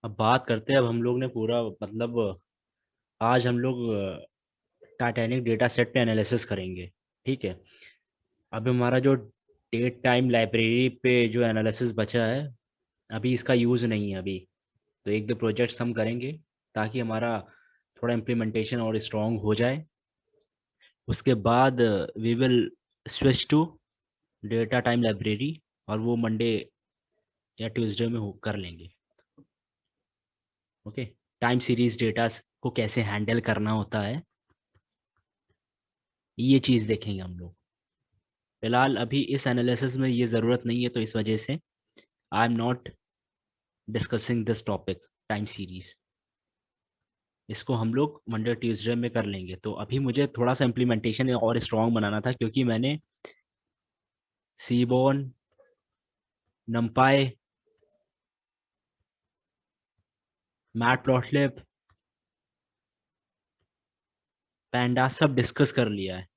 अब बात करते हैं। अब हम लोग ने पूरा मतलब आज हम लोग टाइटैनिक डेटा सेट पे एनालिसिस करेंगे। ठीक है। अभी हमारा जो डेट टाइम लाइब्रेरी पे जो एनालिसिस बचा है, अभी इसका यूज़ नहीं है अभी। तो एक दो प्रोजेक्ट्स हम करेंगे ताकि हमारा थोड़ा इम्प्लीमेंटेशन और स्ट्रॉन्ग हो जाए। उसके बाद we will switch to data time library, और वो मंडे या ट्यूसडे में हो कर लेंगे। ओके। टाइम सीरीज डेटा को कैसे हैंडल करना होता है, ये चीज़ देखेंगे हम लोग। फिलहाल अभी इस एनालिसिस में ये ज़रूरत नहीं है, तो इस वजह से I am not discussing this topic time series. इसको हम लोग मंडे ट्यूसडे में कर लेंगे। तो अभी मुझे थोड़ा सा इम्प्लीमेंटेशन और स्ट्रॉन्ग बनाना था, क्योंकि मैंने सीबॉन, नमपाई, मैटप्लॉटलिब, पैंडास सब डिस्कस कर लिया है।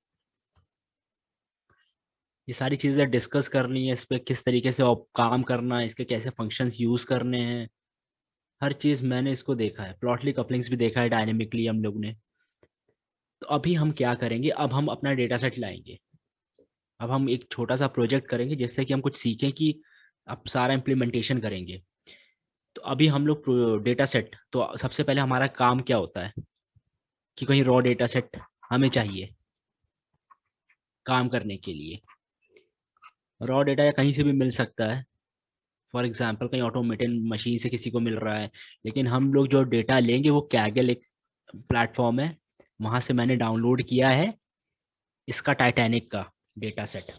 ये सारी चीज़ें डिस्कस करनी है, इस पर किस तरीके से काम करना है, इसके कैसे फंक्शंस यूज़ करने हैं। हर चीज़ मैंने इसको देखा है। प्लॉटली कपलिंग्स भी देखा है डायनेमिकली हम लोग ने। तो अभी हम क्या करेंगे, अब हम अपना डेटा सेट लाएंगे। अब हम एक छोटा सा प्रोजेक्ट करेंगे जिससे कि हम कुछ सीखें कि अब सारा इम्प्लीमेंटेशन करेंगे। तो अभी हम लोग डेटा सेट, तो सबसे पहले हमारा काम क्या होता है कि कहीं रॉ डेटा सेट हमें चाहिए काम करने के लिए। रॉ डेटा या कहीं से भी मिल सकता है। फॉर एग्जांपल कहीं ऑटोमेटेड मशीन से किसी को मिल रहा है। लेकिन हम लोग जो डेटा लेंगे वो कैगल एक प्लेटफॉर्म है, वहाँ से मैंने डाउनलोड किया है इसका टाइटैनिक का डेटा सेट।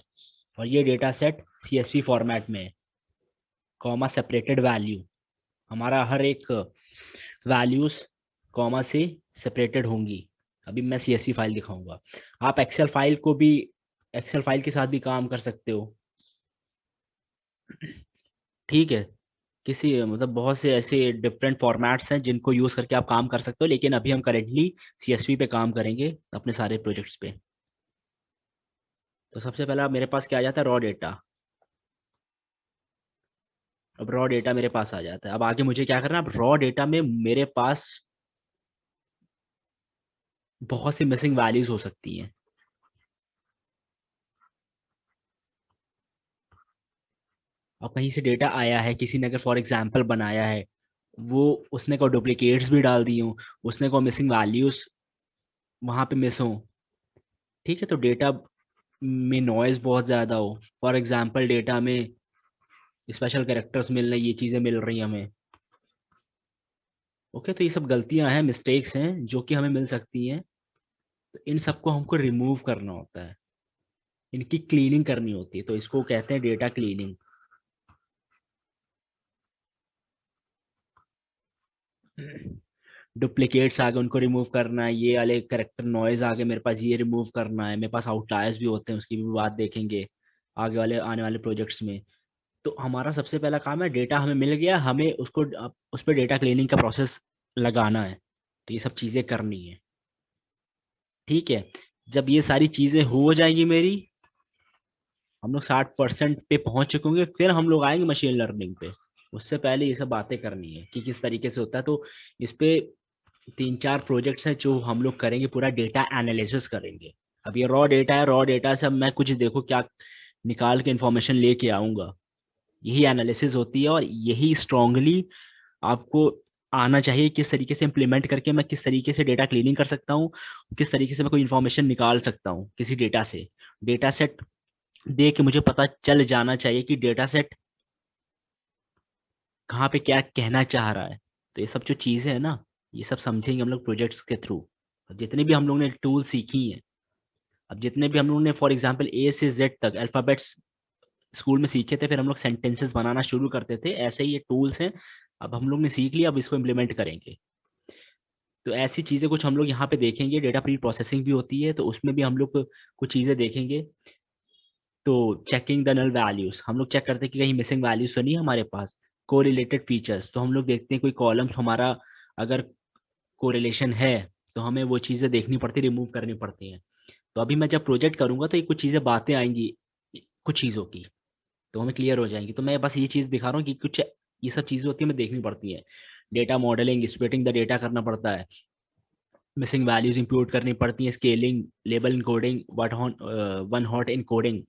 और ये डेटा सेट CSV फॉर्मेट में है, कॉमा सेपरेटेड वैल्यू। हमारा हर एक वैल्यूज कॉमा से सेपरेटेड होंगी। अभी मैं CSV फाइल दिखाऊंगा। आप एक्सेल फाइल को भी, एक्सेल फाइल के साथ भी काम कर सकते हो। ठीक है। किसी मतलब बहुत से ऐसे डिफरेंट फॉर्मेट्स हैं जिनको यूज़ करके आप काम कर सकते हो, लेकिन अभी हम करेंटली CSV पे काम करेंगे अपने सारे प्रोजेक्ट्स पे। तो सबसे पहला मेरे पास क्या आ जाता है, रॉ डेटा। अब रॉ डेटा मेरे पास आ जाता है। अब आगे मुझे क्या करना है, अब रॉ डेटा में मेरे पास बहुत सी मिसिंग वैल्यूज हो सकती हैं। और कहीं से डेटा आया है, किसी ने अगर फॉर एग्जांपल बनाया है, वो उसने को डुप्लीकेट्स भी डाल दी हूँ, उसने को मिसिंग वैल्यूज वहाँ पे मिस हो। ठीक है। तो डेटा में नॉइज बहुत ज़्यादा हो, फॉर एग्जांपल डेटा में स्पेशल कैरेक्टर्स मिल रहे, ये चीज़ें मिल रही हैं हमें। ओके। तो ये सब गलतियां हैं, मिस्टेक्स हैं जो कि हमें मिल सकती हैं। तो इन सबको हमको रिमूव करना होता है, इनकी क्लीनिंग करनी होती है। तो इसको कहते हैं डेटा क्लीनिंग। डुप्लीकेट्स आगे उनको रिमूव करना है, ये वाले करेक्टर नॉइज आगे मेरे पास ये रिमूव करना है। मेरे पास आउटलायर्स भी होते हैं, उसकी भी बात देखेंगे आगे वाले आने वाले प्रोजेक्ट्स में। तो हमारा सबसे पहला काम है, डेटा हमें मिल गया, हमें उसको उस पर डेटा क्लीनिंग का प्रोसेस लगाना है। तो ये सब चीज़ें करनी है। ठीक है। जब ये सारी चीज़ें हो जाएंगी मेरी, हम लोग 60% पे पहुंच चुके होंगे, फिर हम लोग आएंगे मशीन लर्निंग पे। उससे पहले ये सब बातें करनी है कि किस तरीके से होता है। तो इस पे 3-4 प्रोजेक्ट्स हैं जो हम लोग करेंगे, पूरा डेटा एनालिसिस करेंगे। अब ये रॉ डेटा है, रॉ डेटा से अब मैं कुछ देखो क्या निकाल के इंफॉर्मेशन लेके आऊंगा। यही एनालिसिस होती है, और यही स्ट्रांगली आपको आना चाहिए। किस तरीके से इम्प्लीमेंट करके मैं किस तरीके से डेटा क्लीनिंग कर सकता हूँ, किस तरीके से मैं कोई इन्फॉर्मेशन निकाल सकता हूँ किसी डेटा से। डेटा सेट देख के मुझे पता चल जाना चाहिए कि डेटा सेट कहाँ पे क्या कहना चाह रहा है। तो ये सब जो चीज़ें हैं ना, ये सब समझेंगे हम लोग प्रोजेक्ट्स के थ्रू। जितने भी हम लोग ने टूल सीखी हैं, अब जितने भी हम लोग ने फॉर एग्जांपल A से Z तक अल्फ़ाबेट्स स्कूल में सीखे थे, फिर हम लोग सेंटेंसेस बनाना शुरू करते थे, ऐसे ही ये टूल्स हैं। अब हम लोग ने सीख लिया, अब इसको इम्प्लीमेंट करेंगे। तो ऐसी चीज़ें कुछ हम लोग यहाँ पे देखेंगे। डेटा प्री प्रोसेसिंग भी होती है, तो उसमें भी हम लोग कुछ चीज़ें देखेंगे। तो चेकिंग द नल वैल्यूज, हम लोग चेक करते हैं कि कहीं मिसिंग वैल्यूज तो नहीं है हमारे पास। कोरिलेटेड फीचर्स, तो हम लोग देखते हैं कोई कॉलम्स हमारा अगर कोरिलेशन है, तो हमें वो चीज़ें देखनी पड़ती, रिमूव करनी पड़ती हैं। तो अभी मैं जब प्रोजेक्ट करूंगा तो ये कुछ चीज़ें बातें आएंगी कुछ चीज़ों की, तो हमें क्लियर हो जाएंगी। तो मैं बस ये चीज़ दिखा रहा हूँ कि कुछ ये सब चीज़ें होती है हमें देखनी पड़ती हैं। Data modelling, splitting the data करना पड़ता है, मिसिंग वैल्यूज इंपोर्ट करनी पड़ती है, scaling, label encoding, one hot encoding.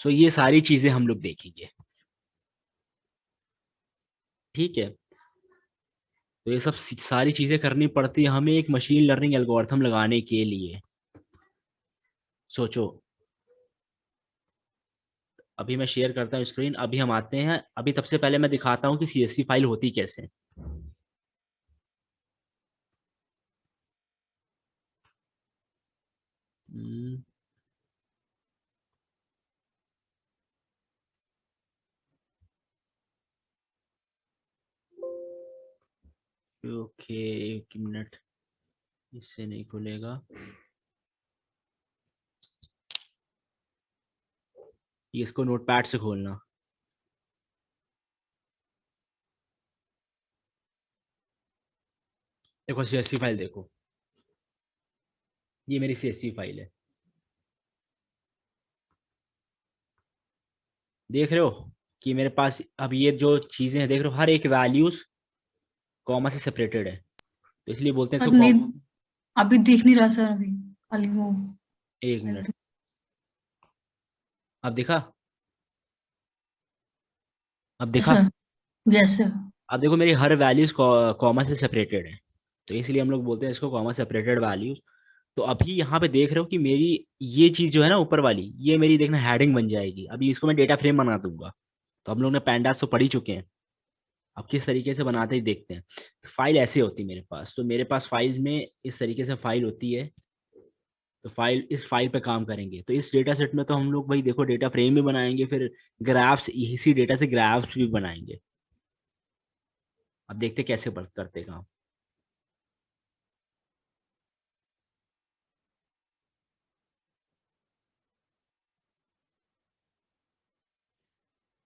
So ये सारी चीजें हम लोग देखेंगे। ठीक है, तो ये सब सारी चीजें करनी पड़ती है हमें एक मशीन लर्निंग एल्गोरिथम लगाने के लिए। सोचो, अभी मैं शेयर करता हूँ स्क्रीन, अभी हम आते हैं, अभी तब से पहले मैं दिखाता हूँ कि सीएसवी फाइल होती कैसे। ओके, एक मिनट, इससे नहीं खुलेगा, ये इसको नोटपैड से खोलना। देखो सीएसवी फाइल देखो, ये मेरी सीएसवी फाइल है, देख रहे हो कि मेरे पास अब ये जो चीजें हैं देख रहे हो, हर एक वैल्यूज कॉमा से सेपरेटेड है, तो इसलिए बोलते हैं पर इसको नहीं, कॉमा। अभी दिख नहीं रहा सर, अभी खाली वो। एक मिनट, अब दिखा, अब यस दिखा। सर। Yes sir. अब देखो मेरी हर वैल्यूज कॉमा से सेपरेटेड है, तो इसलिए हम लोग बोलते हैं इसको कॉमा सेपरेटेड वैल्यूज। तो अभी यहाँ पे देख रहे हो कि मेरी ये चीज जो है ना ऊपर वाली, ये मेरी देखना हेडिंग बन जाएगी, अभी इसको मैं डेटा फ्रेम बना दूंगा। तो हम लोग ने पैंडास तो पढ़ ही चुके हैं, अब किस तरीके से बनाते ही देखते हैं। फाइल ऐसे होती है मेरे पास, तो मेरे पास फाइल में इस तरीके से फाइल होती है। तो फाइल, इस फाइल पे काम करेंगे, तो इस डेटा सेट में तो हम लोग भाई देखो डेटा फ्रेम भी बनाएंगे, फिर ग्राफ्स, इसी डेटा से ग्राफ्स भी बनाएंगे। अब देखते कैसे करते काम।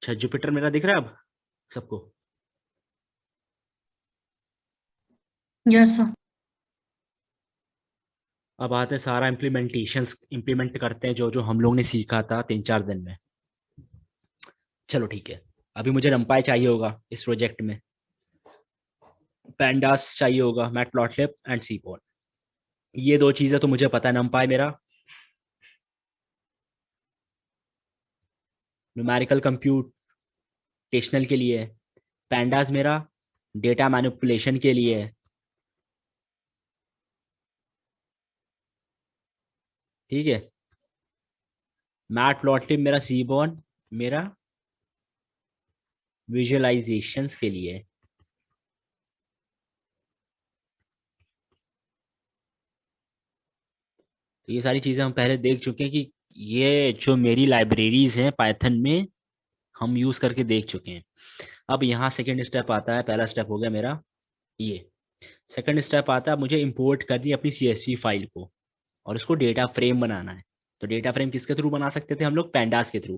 अच्छा, जुपिटर मेरा दिख रहा है अब सबको। Yes sir. अब आते हैं सारा इम्प्लीमेंट करते हैं जो जो हम लोग ने सीखा था 3-4 दिन में। चलो ठीक है, अभी मुझे नंपाई चाहिए होगा इस प्रोजेक्ट में, पैंडास चाहिए होगा, मैटप्लॉटलिब एंड सीपॉन। ये दो चीजें तो मुझे पता है, नंपाई मेरा न्यूमेरिकल कंप्यूटेशनल के लिए है, पैंडास मेरा डेटा मैनिपुलेशन के लिए है। ठीक है, मैटप्लॉटलिब मेरा सीबॉन मेरा विजुअलाइजेशंस के लिए है। तो ये सारी चीजें हम पहले देख चुके हैं कि ये जो मेरी लाइब्रेरीज हैं पाइथन में, हम यूज करके देख चुके हैं। अब यहाँ सेकंड स्टेप आता है, पहला स्टेप हो गया मेरा ये, सेकंड स्टेप आता है मुझे इंपोर्ट करनी है अपनी सीएसवी फाइल को, और उसको डेटा फ्रेम बनाना है। तो डेटा फ्रेम किसके थ्रू बना सकते थे हम लोग, पैंडास के थ्रू।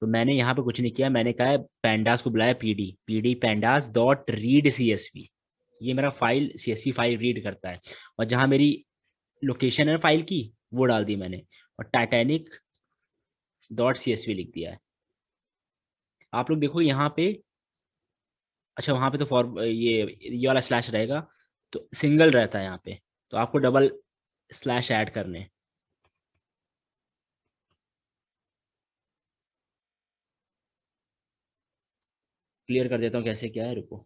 तो मैंने यहाँ पे कुछ नहीं किया, मैंने कहा है पैंडास को बुलाया PD, PD pandas dot read CSV, ये मेरा फाइल सीएसवी फाइल रीड करता है। और जहाँ मेरी लोकेशन है फाइल की, वो डाल दी मैंने, और टाइटैनिक डॉट सीएसवी लिख दिया है। आप लोग देखो यहाँ पे, अच्छा वहाँ पे तो फॉर ये वाला स्लैश रहेगा, तो सिंगल रहता है यहाँ पे, तो आपको डबल स्लैश ऐड करने हैं। क्लियर कर देता हूँ कैसे क्या है, रुको।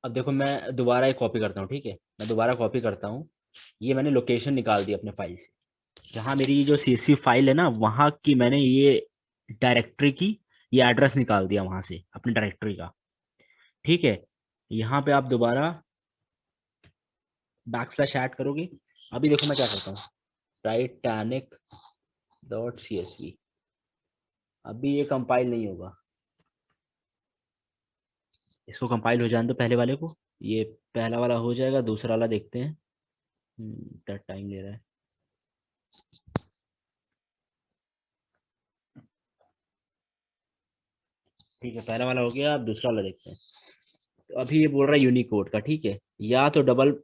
अब देखो मैं दोबारा एक कॉपी करता हूँ, ठीक है, मैं दोबारा कॉपी करता हूँ। ये मैंने लोकेशन निकाल दी अपने फाइल से, जहाँ मेरी ये जो सीएसवी फाइल है ना, वहाँ की मैंने ये डायरेक्टरी की, ये एड्रेस निकाल दिया वहाँ से अपनी डायरेक्टरी का। ठीक है, यहाँ पे आप दोबारा बैक स्लैश ऐड करोगे। अभी देखो मैं क्या करता हूँ, Titanic dot C S V, अभी ये कंपाइल नहीं होगा, इसको कंपाइल हो जाने दो पहले वाले को, ये पहला वाला हो जाएगा, दूसरा वाला देखते हैं। इतना टाइम ले रहा है। ठीक है, पहला वाला हो गया, अब दूसरा वाला देखते हैं। तो अभी ये बोल रहा है यूनिकोड का, ठीक है, या तो डबल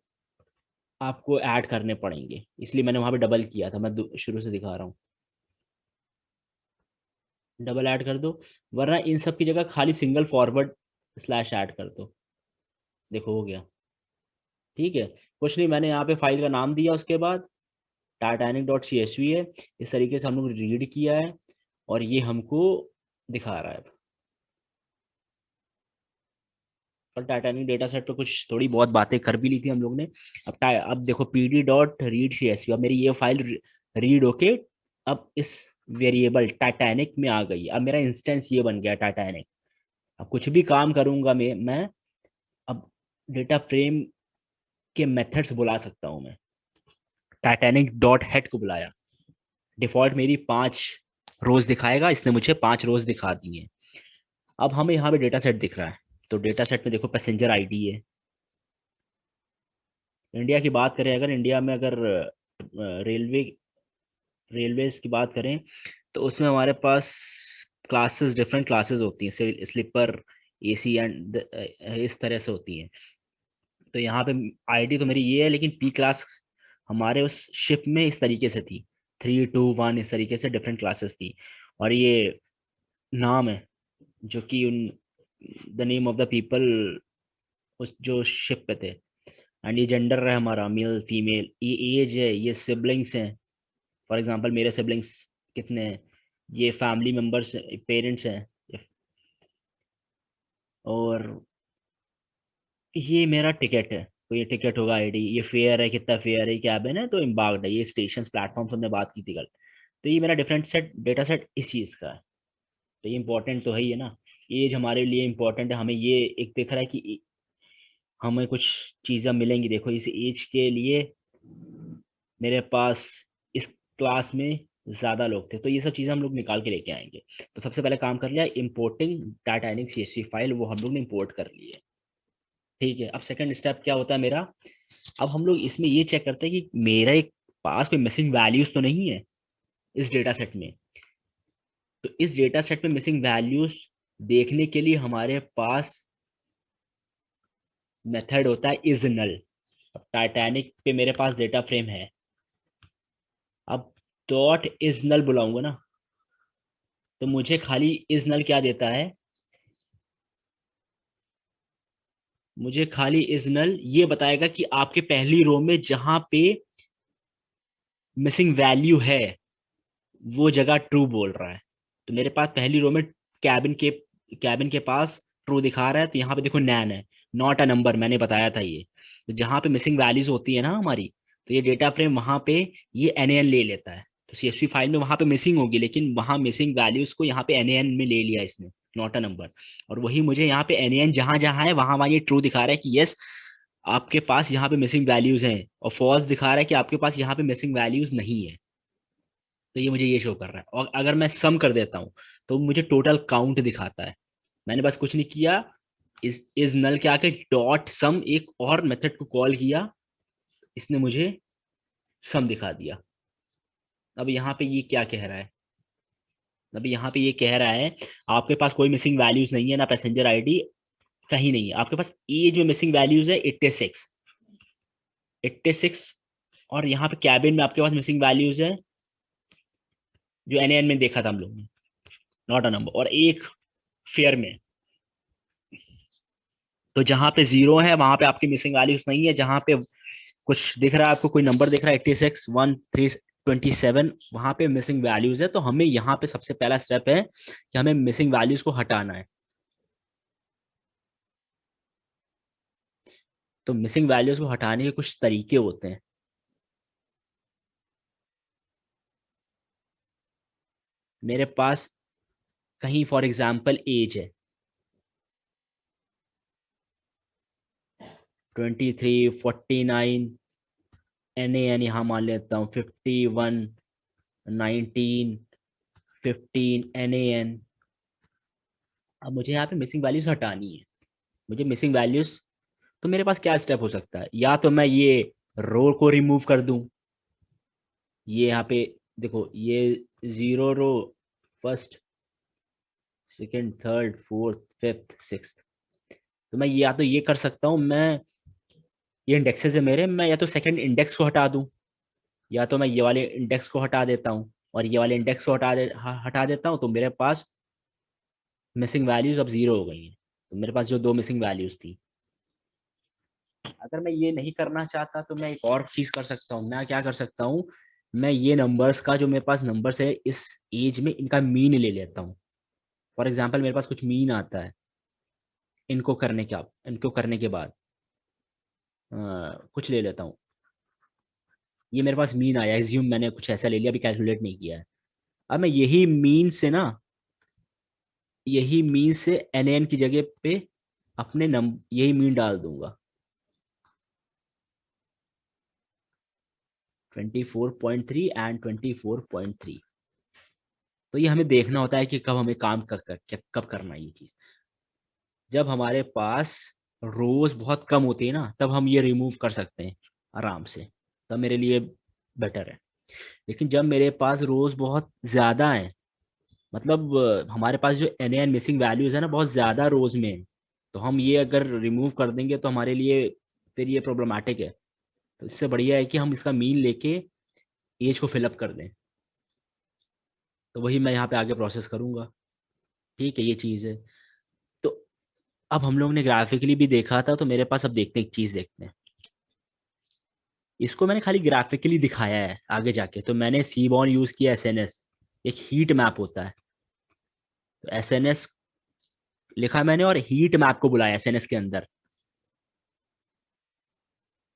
आपको ऐड करने पड़ेंगे, इसलिए मैंने वहां पे डबल किया था, मैं शुरू से दिखा रहा हूँ। डबल ऐड कर दो, वरना इन सब की जगह खाली सिंगल फॉरवर्ड स्लैश ऐड कर दो। देखो हो गया। ठीक है, कुछ नहीं, मैंने यहाँ पे फाइल का नाम दिया, उसके बाद titanic.csv है। इस तरीके से हम लोग रीड किया है और ये हमको दिखा रहा है। और टाइटैनिक डेटा सेट पे कुछ थोड़ी बहुत बातें कर भी ली थी हम लोग ने। अब देखो pd.read.csv, अब मेरी ये फाइल रीड होके अब इस वेरिएबल टाइटैनिक में आ गई। अब मेरा इंस्टेंस ये बन गया टाइटैनिक। अब कुछ भी काम करूंगा मैं अब डेटा फ्रेम के मेथड्स बुला सकता हूँ मैं। टाइटैनिक डॉट हेड को बुलाया, डिफॉल्ट मेरी 5 रोज दिखाएगा, इसने मुझे 5 रोज दिखा दी है। अब हमें यहाँ पे डेटा सेट दिख रहा है, तो डेटा सेट में देखो पैसेंजर आईडी है। इंडिया की बात करें, अगर इंडिया में अगर रेलवे रेलवेज की बात करें, तो उसमें हमारे पास क्लासेस, डिफरेंट क्लासेस होती हैं, स्लीपर, एसी एंड इस तरह से होती हैं। तो यहाँ पे आईडी तो मेरी ये है, लेकिन पी क्लास हमारे उस शिप में इस तरीके से थी, 3, 2, 1 इस तरीके से डिफरेंट क्लासेस थी। और ये नाम है जो कि उन the name of the people उस जो शिप पे थे। एंड ये जेंडर है हमारा, मेल फीमेल, ये एज है, ये सिबलिंग्स हैं। फॉर एग्जांपल मेरे सिबलिंग्स कितने हैं, ये फैमिली मेंबर्स, पेरेंट्स हैं। और ये मेरा टिकट है, तो ये टिकट होगा आईडी, ये फेयर है, कितना फेयर है, कैबिन है तो एम्बार्क्ड है, ये स्टेशन प्लेटफॉर्म हमने बात की थी कल। तो ये मेरा डिफरेंट सेट डेटा सेट इस चीज़ का है। तो ये इंपॉर्टेंट तो है ही है ना। एज हमारे लिए इंपॉर्टेंट है, हमें ये एक दिख रहा है कि हमें कुछ चीज़ें मिलेंगी। देखो इस एज के लिए मेरे पास इस क्लास में ज़्यादा लोग थे, तो ये सब चीज़ें हम लोग निकाल के लेके आएंगे। तो सबसे पहले काम कर लिया इम्पोर्टिंग टाइटैनिक CSV फाइल, वो हम लोग ने इम्पोर्ट कर ली है। ठीक है, अब सेकंड स्टेप क्या होता है मेरा। अब हम लोग इसमें ये चेक करते हैं कि मेरा एक पास कोई मिसिंग वैल्यूज तो नहीं है इस डेटा सेट में। तो इस डेटा सेट में मिसिंग वैल्यूज देखने के लिए हमारे पास मेथड होता है इज नल। अब टाइटैनिक पे मेरे पास डेटा फ्रेम है, अब डॉट इज नल बुलाऊंगा ना, तो मुझे खाली इज नल क्या देता है, मुझे खाली इज नल ये बताएगा कि आपके पहली रो में जहां पे मिसिंग वैल्यू है वो जगह ट्रू बोल रहा है। तो मेरे पास पहली रो में कैबिन के पास ट्रू दिखा रहा है, तो यहाँ पे देखो नैन है, नॉट अ नंबर, मैंने बताया था ये। तो जहाँ पे मिसिंग वैल्यूज होती है ना हमारी, तो ये डेटा फ्रेम वहाँ पे ये एन ले लेता है। तो CSV फाइल में वहाँ पे मिसिंग होगी, लेकिन वहाँ मिसिंग वैल्यूज को यहाँ पे एन में ले लिया इसने, नॉट अ नंबर। और वही मुझे यहाँ पे एन जहाँ जहाँ है वहाँ वहाँ ये ट्रू दिखा रहा है कि यस आपके पास यहाँ पे मिसिंग वैल्यूज हैं, और फॉल्स दिखा रहा है कि आपके पास यहाँ पे मिसिंग वैल्यूज नहीं है। तो ये मुझे ये शो कर रहा है। और अगर मैं सम कर देता हूँ तो मुझे टोटल काउंट दिखाता है। मैंने बस कुछ नहीं किया, इस नल के आके डॉट सम एक और मेथड को कॉल किया, इसने मुझे सम दिखा दिया। अब यहाँ पे ये क्या कह रहा है, अब यहाँ पे ये कह रहा है आपके पास कोई मिसिंग वैल्यूज नहीं है, ना पैसेंजर आईडी कहीं नहीं है, आपके पास एज में मिसिंग वैल्यूज है 86, 86। और यहाँ पे कैबिन में आपके पास मिसिंग वैल्यूज है जो एन में देखा था हम लोग ने, नॉट अ नंबर, और एक फेयर में। तो जहां पे 0 है वहां पे आपकी मिसिंग वैल्यूज नहीं है, जहां पे कुछ दिख रहा है आपको, कोई नंबर दिख रहा है 86, 13, 27, वहां पे मिसिंग वैल्यूज है। तो हमें यहाँ पे सबसे पहला स्टेप है कि हमें मिसिंग वैल्यूज को हटाना है। तो मिसिंग वैल्यूज को हटाने के कुछ तरीके होते हैं। मेरे पास कहीं फॉर एग्जाम्पल एज है 23, 49, एन यहाँ मान लेता हूँ 51, 19, 15 NAN। अब मुझे यहाँ पे मिसिंग वैल्यूज हटानी है। मुझे मिसिंग वैल्यूज, तो मेरे पास क्या स्टेप हो सकता है? या तो मैं ये रो को रिमूव कर दूं, ये यहाँ पे देखो, ये 0 row, first, second, third, fourth, fifth, sixth. तो मैं या तो ये कर सकता हूँ, मैं ये इंडेक्सेस है मेरे, मैं या तो सेकंड इंडेक्स को हटा दूं, या तो मैं ये वाले इंडेक्स को हटा देता हूँ और ये वाले इंडेक्स को हटा देता हूँ, तो मेरे पास मिसिंग वैल्यूज अब 0 हो गई हैं। तो मेरे पास जो दो मिसिंग वैल्यूज थी, अगर मैं ये नहीं करना चाहता तो मैं एक और चीज कर सकता हूँ। मैं क्या कर सकता हूँ, मैं ये नंबर्स का, जो मेरे पास नंबर्स है इस एज में, इनका मीन ले लेता हूँ। फॉर एग्जाम्पल मेरे पास कुछ मीन आता है, इनको करने के बाद कुछ ले लेता हूँ। ये मेरे पास मीन आया, एज्यूम मैंने कुछ ऐसा ले लिया, अभी कैलकुलेट नहीं किया है। अब मैं यही मीन से एन एन की जगह पे अपने यही मीन डाल दूंगा, 24.3 एंड 24.3। तो ये हमें देखना होता है कि कब हमें काम कब करना है ये चीज। जब हमारे पास रोज बहुत कम होती है ना, तब हम ये रिमूव कर सकते हैं आराम से, तब मेरे लिए बेटर है। लेकिन जब मेरे पास रोज बहुत ज्यादा है, मतलब हमारे पास जो एन एन मिसिंग वैल्यूज है ना, बहुत ज्यादा रोज में है, तो हम ये अगर रिमूव कर देंगे तो हमारे लिए फिर ये प्रॉब्लमेटिक है। तो इससे बढ़िया है कि हम इसका मीन लेके एज को फिलअप कर दें। तो वही मैं यहाँ पे आगे प्रोसेस करूंगा। ठीक है, ये चीज़ है। तो अब हम लोग ने ग्राफिकली भी देखा था, तो मेरे पास अब देखते हैं, एक चीज़ देखते हैं। इसको मैंने खाली ग्राफिकली दिखाया है, आगे जाके तो मैंने सीबॉन यूज़ किया, एसएनएस, एक हीट मैप होता है। तो एसएनएस लिखा मैंने और हीट मैप को बुलाया एसएनएस के अंदर।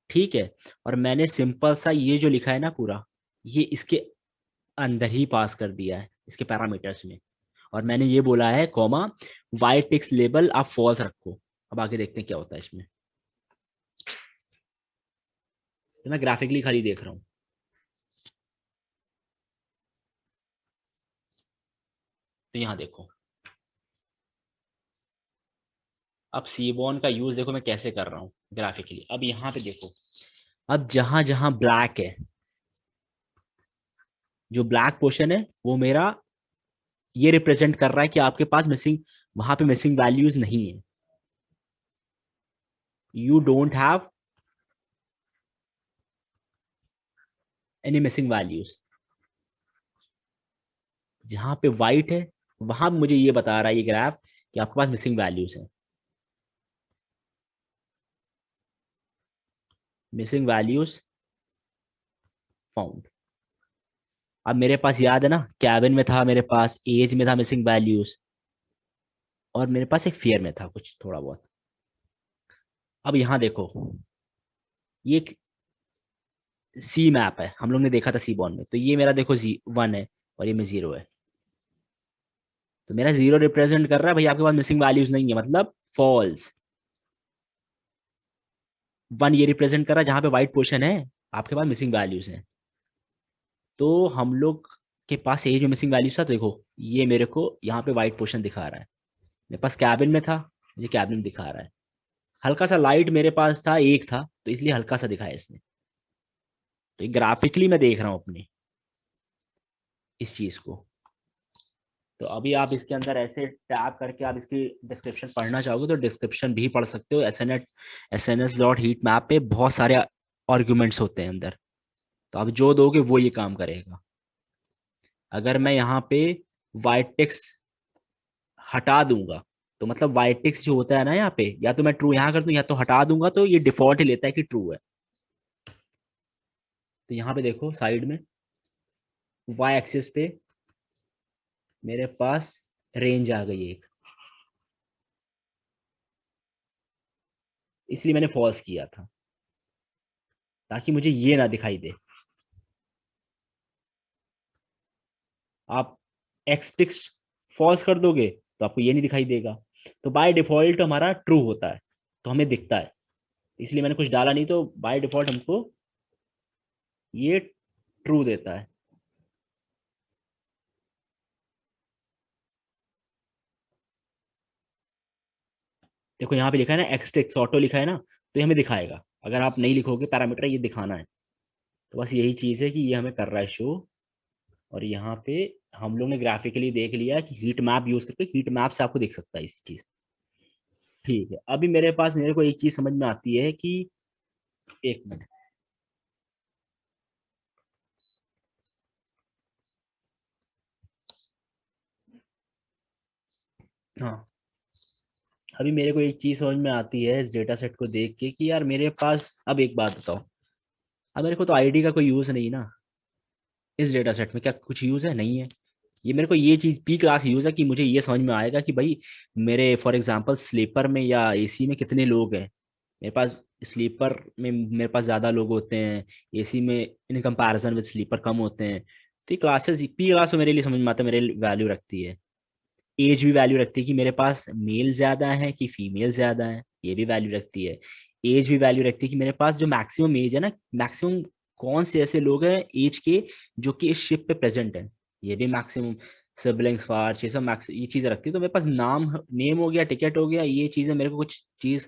ठीक है। और मैंने सिंपल सा ये जो लिखा है ना पूरा, ये इसके अंदर ही पास कर दिया है, इसके पैरामीटर्स में। और मैंने ये बोला है कॉमा, वाई टेक्स लेबल आप फॉल्स रखो। अब आगे देखते हैं क्या होता है इसमें। तो मैं ग्राफिकली खाली देख रहा हूँ। तो यहाँ देखो, अब सीबॉन का यूज देखो मैं कैसे कर रहा हूँ ग्राफिकली। अब यहाँ पे देखो, अब जहां जहां ब्लैक है, जो ब्लैक पोर्शन है वो मेरा ये रिप्रेजेंट कर रहा है कि आपके पास मिसिंग, वहां पे मिसिंग वैल्यूज नहीं है। You don't have any missing values. जहां पे वाइट है, वहां मुझे ये बता रहा है ये ग्राफ कि आपके पास मिसिंग वैल्यूज है। Missing values found. अब मेरे पास याद है ना, कैबिन में था, मेरे पास एज में था मिसिंग वैल्यूज, और मेरे पास एक फियर में था कुछ थोड़ा बहुत। अब यहाँ देखो, ये सी मैप है, हम लोग ने देखा था सी बॉन्ड में। तो ये मेरा देखो जी 1 है और ये में 0 है। तो मेरा 0 रिप्रेजेंट कर रहा है भाई आपके पास मिसिंग वैल्यूज नहीं है, मतलब फॉल्स। 1 ये रिप्रेजेंट कर रहा है जहां पे व्हाइट पोर्शन है, आपके पास मिसिंग वैल्यूज हैं। तो हम लोग के पास एज में मिसिंग वैल्यूज था, तो देखो ये मेरे को यहाँ पे व्हाइट पोर्शन दिखा रहा है। मेरे पास कैबिन में था, मुझे कैबिन में दिखा रहा है। हल्का सा लाइट मेरे पास था, एक था, तो इसलिए हल्का सा दिखाया इसने। तो ग्राफिकली मैं देख रहा हूँ अपनी इस चीज को। तो अभी आप इसके अंदर ऐसे टैप करके आप इसकी डिस्क्रिप्शन पढ़ना चाहोगे तो डिस्क्रिप्शन भी पढ़ सकते हो। SNS.heatmap पे बहुत सारे आर्ग्यूमेंट्स होते हैं अंदर, तो आप जो दोगे वो ये काम करेगा। अगर मैं यहाँ पे वाइट टेक्स्ट हटा दूंगा, तो मतलब वाइट टेक्स्ट जो होता है ना यहाँ पे, या तो मैं ट्रू यहाँ कर दूं या तो हटा दूंगा, तो ये डिफॉल्ट ही लेता है कि ट्रू है। तो यहाँ पे देखो साइड में वाई एक्सिस पे मेरे पास रेंज आ गई एक, इसलिए मैंने फॉल्स किया था ताकि मुझे ये ना दिखाई दे। आप एक्स टिक्स फॉल्स कर दोगे तो आपको ये नहीं दिखाई देगा। तो बाय डिफॉल्ट हमारा ट्रू होता है, तो हमें दिखता है। इसलिए मैंने कुछ डाला नहीं, तो बाय डिफॉल्ट हमको ये ट्रू देता है। देखो यहाँ पे लिखा है ना एक्सटेक्स ऑटो लिखा है ना, तो ये हमें दिखाएगा। अगर आप नहीं लिखोगे पैरामीटर ये दिखाना है, तो बस यही चीज़ है कि ये हमें कर रहा है शो। और यहाँ पे हम लोग ने ग्राफिकली देख लिया कि हीट मैप यूज करके, हीट मैप से आपको दिख सकता है इस चीज़। ठीक है, अभी मेरे को एक चीज़ समझ में आती है कि, एक मिनट, हाँ, अभी मेरे को एक चीज़ समझ में आती है इस डेटा सेट को देख के कि यार मेरे पास, अब एक बात बताओ, अब मेरे को तो आईडी का कोई यूज़ नहीं ना इस डेटा सेट में, क्या कुछ यूज़ है? नहीं है। ये मेरे को ये चीज़ पी क्लास यूज़ है कि मुझे ये समझ में आएगा कि भाई मेरे फॉर एग्जांपल स्लीपर में या एसी में कितने लोग हैं। मेरे पास स्लीपर में मेरे पास ज़्यादा लोग होते हैं, एसी में इन कंपैरिजन विद स्लीपर कम होते हैं। तो ये क्लासेस, पी क्लास तो मेरे लिए समझ में आता है, मेरे वैल्यू रखती है। एज भी वैल्यू रखती है कि मेरे पास मेल ज़्यादा है कि फीमेल ज़्यादा है, ये भी वैल्यू रखती है। एज भी वैल्यू रखती है कि मेरे पास जो मैक्सिमम एज है ना, मैक्सिमम कौन से ऐसे लोग हैं एज के जो कि इस शिप पे प्रेजेंट है, ये भी मैक्सिमम। सिबलिंग्स फार्च, ये सब मैक्स, ये चीज़ें रखती है। तो मेरे पास नेम हो गया, टिकट हो गया, ये चीज़ें मेरे को कुछ चीज़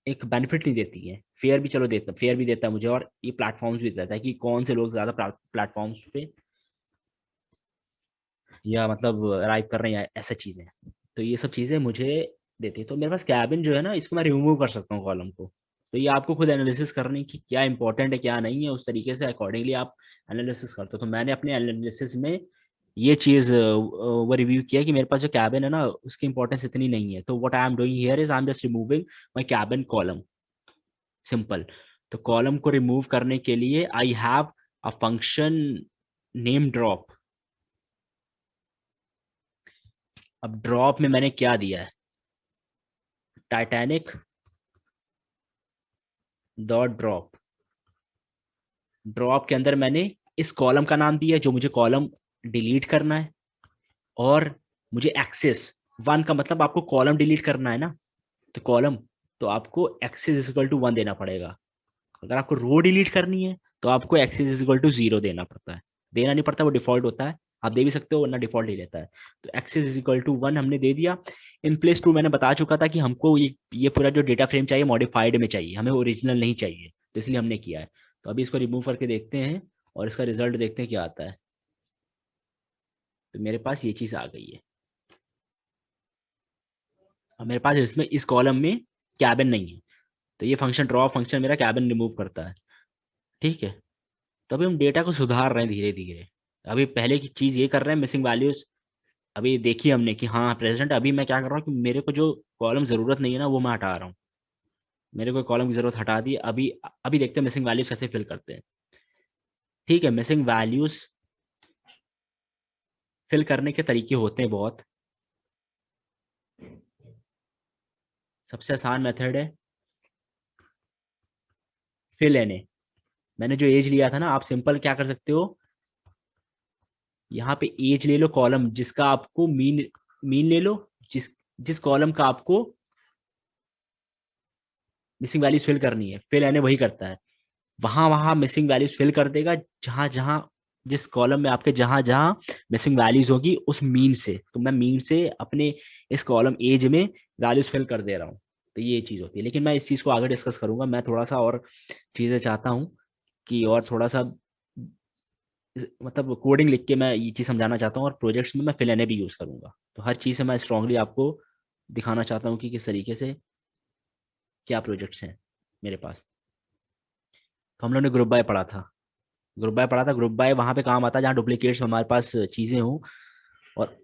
एक बेनिफिट नहीं देती है। फेयर भी चलो देता, फेयर भी देता है मुझे, और ये प्लेटफॉर्म्स भी देता है कि कौन से लोग ज़्यादा प्लेटफॉर्म्स पे या मतलब अराइव कर रहे हैं, या ऐसा चीज़ें। तो ये सब चीज़ें मुझे देती है। तो मेरे पास कैबिन जो है ना, इसको मैं रिमूव कर सकता हूँ कॉलम को। तो ये आपको खुद एनालिसिस करनी कि क्या इंपॉर्टेंट है क्या नहीं है, उस तरीके से अकॉर्डिंगली आप एनालिसिस करते हो। तो मैंने अपने एनालिसिस में ये चीज़ वो रिव्यू किया कि मेरे पास जो कैबिन है ना उसकी इंपॉर्टेंस इतनी नहीं है। तो what I am doing here is I am just removing my cabin column, simple. तो कॉलम को रिमूव करने के लिए I have a function name drop. अब ड्रॉप में मैंने क्या दिया है, टाइटैनिक डॉट ड्रॉप। ड्रॉप के अंदर मैंने इस कॉलम का नाम दिया जो मुझे कॉलम डिलीट करना है, और मुझे एक्सेस वन का मतलब आपको कॉलम डिलीट करना है ना, तो कॉलम, तो आपको एक्सेस इक्वल टू वन देना पड़ेगा। अगर आपको रो डिलीट करनी है तो आपको एक्सेस इक्वल टू जीरो देना पड़ता है। देना नहीं पड़ता, वो डिफॉल्ट होता है, आप दे भी सकते हो वरना डिफॉल्ट ही लेता है। तो axis is equal to one हमने दे दिया। इन प्लेस टू मैंने बता चुका था कि हमको ये पूरा जो डेटा फ्रेम चाहिए मॉडिफाइड में चाहिए, हमें ओरिजिनल नहीं चाहिए, तो इसलिए हमने किया है। तो अभी इसको रिमूव करके देखते हैं और इसका रिजल्ट देखते हैं क्या आता है। तो मेरे पास ये चीज़ आ गई है। अब मेरे पास इसमें इस कॉलम में कैबिन नहीं है, तो ये फंक्शन ड्रॉ फंक्शन मेरा कैबिन रिमूव करता है। ठीक है, तो अभी हम डेटा को सुधार रहे हैं धीरे धीरे। अभी पहले की चीज़ ये कर रहे हैं, मिसिंग वैल्यूज अभी देखी हमने कि हाँ प्रेजेंट। अभी मैं क्या कर रहा हूँ कि मेरे को जो कॉलम ज़रूरत नहीं है ना वो मैं हटा रहा हूँ। मेरे को कॉलम की ज़रूरत हटा दी। अभी अभी देखते हैं मिसिंग वैल्यूज कैसे फिल करते हैं। ठीक है, मिसिंग वैल्यूज फिल करने के तरीके होते हैं बहुत। सबसे आसान मेथड है फिल एन ए। मैंने जो एज लिया था ना, आप सिंपल क्या कर सकते हो, यहाँ पे एज ले लो कॉलम जिसका आपको मीन, मीन ले लो, जिस जिस कॉलम का आपको मिसिंग वैल्यूज फिल करनी है, फिल एन ए वही करता है। वहां वहां मिसिंग वैल्यूज फिल कर देगा, जहां जहां जिस कॉलम में आपके जहां जहां मिसिंग वैल्यूज होगी उस मीन से। तो मैं मीन से अपने इस कॉलम एज में वैल्यूज फिल कर दे रहा हूँ। तो ये चीज़ होती है, लेकिन मैं इस चीज़ को आगे डिस्कस करूंगा। मैं थोड़ा सा और चीज़ें चाहता हूँ कि और थोड़ा सा मतलब कोडिंग लिख के मैं ये चीज़ समझाना चाहता हूँ, और प्रोजेक्ट्स में मैं फिल एन भी यूज़ करूंगा। तो हर चीज़ से मैं स्ट्रांगली आपको दिखाना चाहता हूँ कि किस तरीके से क्या प्रोजेक्ट्स हैं मेरे पास। तो हम लोग ने ग्रुप बाय पढ़ा था, ग्रुप बाय वहाँ पे काम आता है जहाँ डुप्लीकेट्स हमारे पास चीज़ें हों, और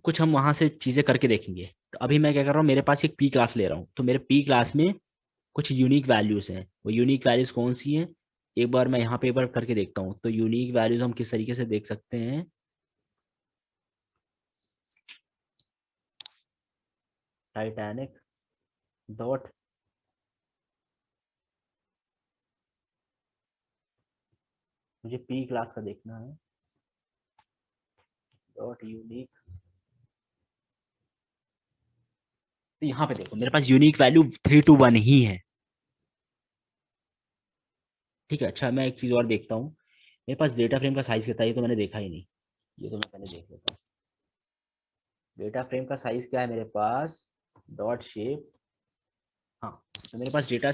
कुछ हम वहाँ से चीज़ें करके देखेंगे। तो अभी मैं क्या कर रहा हूँ, मेरे पास एक पी क्लास ले रहा हूँ, तो मेरे पी क्लास में कुछ यूनिक वैल्यूज़ हैं। वो यूनिक वैल्यूज़ कौन सी हैं, एक बार मैं यहाँ पे एक बार करके देखता हूँ। तो यूनिक वैल्यूज़ हम किस तरीके से देख सकते हैं, टाइटैनिक डॉट, मुझे पी क्लास का देखना है, डॉट यूनिक। तो यहाँ पे देखो मेरे पास यूनिक वैल्यू 3 to 1 ही है। ठीक है, अच्छा मैं एक चीज़ और देखता हूँ, मेरे पास डेटा फ्रेम का साइज कितना है, ये तो मैंने देखा ही नहीं। ये तो मैं पहले देख लेता हूँ। डेटा फ्रेम का साइज क्या है मेरे पास, डॉट शेप हाँ, तो मेरे पास डेटा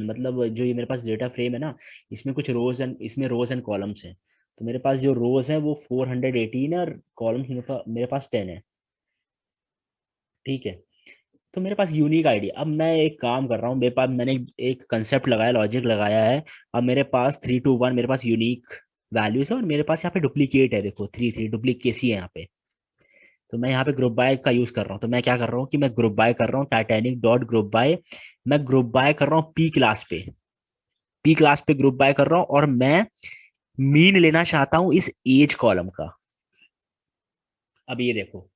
मतलब जो ये मेरे पास डेटा फ्रेम है ना, इसमें कुछ रोज एंड कॉलम्स हैं। तो मेरे पास जो रोज है वो 418 है, और कॉलम्स मेरे पास 10 है। ठीक है। तो मेरे पास यूनिक आईडी, अब मैं एक काम कर रहा हूँ, मेरे पास मैंने एक कंसेप्ट लगाया, लॉजिक लगाया है। अब मेरे पास 3 to 1 मेरे पास यूनिक वैल्यूज है, और मेरे पास यहाँ पे डुप्लीकेट है, देखो 3 3 डुप्लीकेसी है यहाँ पे। तो मैं यहाँ पे ग्रुप बाय का यूज कर रहा हूँ। तो मैं क्या कर रहा हूँ कि मैं ग्रुप बाय कर रहा हूँ, टाइटैनिक डॉट ग्रुप बाय। मैं ग्रुप बाय कर रहा हूँ पी क्लास पे ग्रुप बाय कर रहा हूँ, और मैं मीन लेना चाहता हूँ इस एज कॉलम का। अब ये देखो,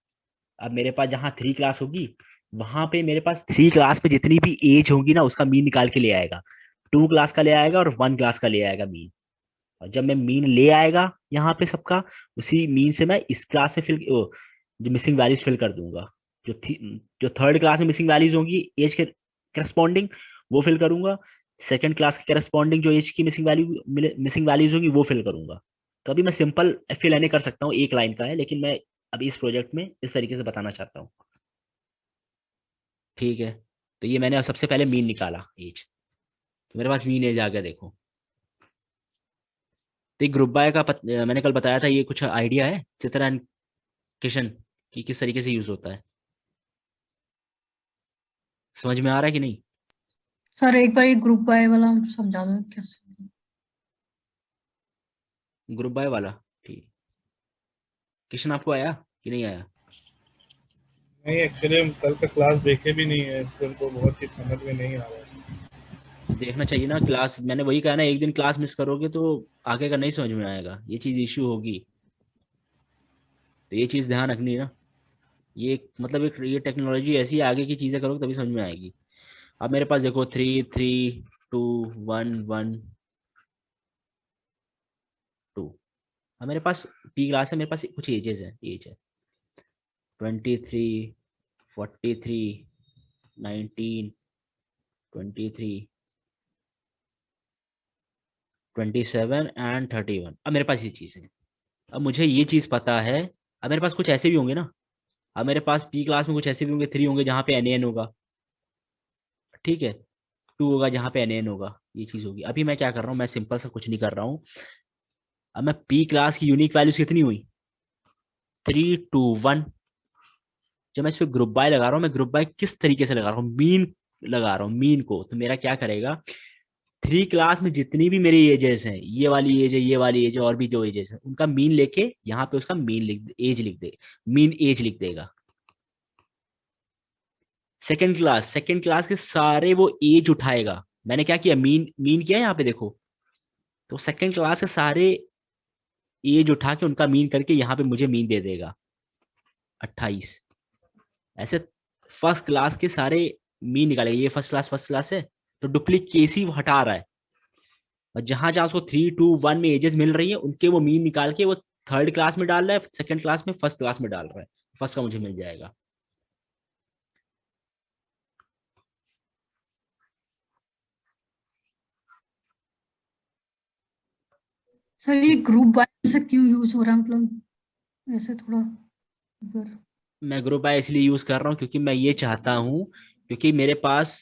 अब मेरे पास जहाँ 3 क्लास होगी, वहां पे मेरे पास 3 क्लास पे जितनी भी एज होगी ना, उसका मीन निकाल के ले आएगा। 2 क्लास का ले आएगा और 1 क्लास का ले आएगा मीन। और जब मैं मीन ले आएगा यहाँ पे सबका, उसी मीन से मैं इस क्लास में जो मिसिंग वैल्यूज फिल कर दूंगा। जो जो 3rd क्लास में मिसिंग वैल्यूज होंगी एज के करस्पॉन्डिंग, वो फिल करूंगा। 2nd क्लास के करस्पॉन्डिंग जो एज की मिसिंग वैल्यूज होंगी, वो फिल करूंगा। तो अभी मैं सिंपल फिल एन कर सकता हूँ, एक लाइन का है, लेकिन मैं अभी इस प्रोजेक्ट में इस तरीके से बताना चाहता हूँ। ठीक है। तो ये मैंने सबसे पहले मीन निकाला एज। तो मेरे पास मीन एज आ गया, देखो। तो ये ग्रुप बाय का मैंने कल बताया था, ये कुछ आइडिया है चित्रा एंड किशन की किस तरीके से यूज होता है? समझ में आ रहा है कि नहीं? सर एक बार ये ग्रुप बाय वाला समझा दो कैसे। ग्रुप बाय वाला। ठीक। किशन आपको आया कि नहीं आया? नहीं, एक्चुअली हम कल का क्लास देखे भी नहीं है, इसलिए हमको बहुत ही समझ में नहीं आ रहा है। देखना चाहिए ना क्लास, मैंने वही कहा ना, एक दिन क्लास मिस करोगे तो आगे का नहीं समझ में आएगा, ये चीज इश्यू होगी। तो ये चीज ध्यान रखनी है ना। ये मतलब एक ये टेक्नोलॉजी ऐसी है, आगे की चीजें करोगे तभी समझ में आएगी। अब मेरे पास देखो 3 3 2 1 1 2। अब मेरे पास पी क्लास है, मेरे पास कुछ एज है 23, 43, 19, 23, 27 एंड 31। अब मेरे पास ये चीज़ है। अब मुझे ये चीज़ पता है। अब मेरे पास कुछ ऐसे भी होंगे ना। अब मेरे पास पी क्लास में कुछ ऐसे भी होंगे, 3 होंगे जहाँ पे एन होगा। ठीक है। 2 होगा जहाँ पे एन होगा। ये चीज़ होगी। अभी मैं क्या कर रहा हूँ, मैं सिंपल सा कुछ नहीं कर रहा हूँ। अब मैं पी क्लास की यूनिक वैल्यूज कितनी हुई? 3 2 1। जब मैं इस पे ग्रुप बाय लगा रहा हूँ, मैं ग्रुप बाय किस तरीके से लगा रहा हूँ? मीन लगा रहा हूँ, मीन को। तो मेरा क्या करेगा, 3 क्लास में जितनी भी मेरी एजेस हैं, ये वाली एज है, ये वाली एज है, और भी जो एजेस है, उनका मीन लेके यहाँ पे उसका मीन एज लिख देगा। सेकंड क्लास के सारे वो एज उठाएगा। मैंने क्या किया, मीन मीन किया यहाँ पे देखो। तो सेकंड क्लास के सारे एज उठा के उनका मीन करके यहाँ पे मुझे मीन दे देगा 28। ऐसे फर्स्ट क्लास के सारे मीन निकालेगा। ये फर्स्ट क्लास है, तो डुप्लीकेसी वो हटा रहा है। और जहां जहां उसको 3 2 1 में एजेस मिल रही है, उनके वो मीन निकाल के वो 3rd क्लास में डाल रहा है, 2nd क्लास में, 1st क्लास में डाल रहा है। फर्स्ट का मुझे मिल जाएगा। सर ये ग्रुप बाय से क्यों यूज हो रहा है, मतलब ऐसे थोड़ा ऊपर। मैं ग्रुप बाय इसलिए यूज कर रहा हूँ क्योंकि मैं ये चाहता हूँ, क्योंकि मेरे पास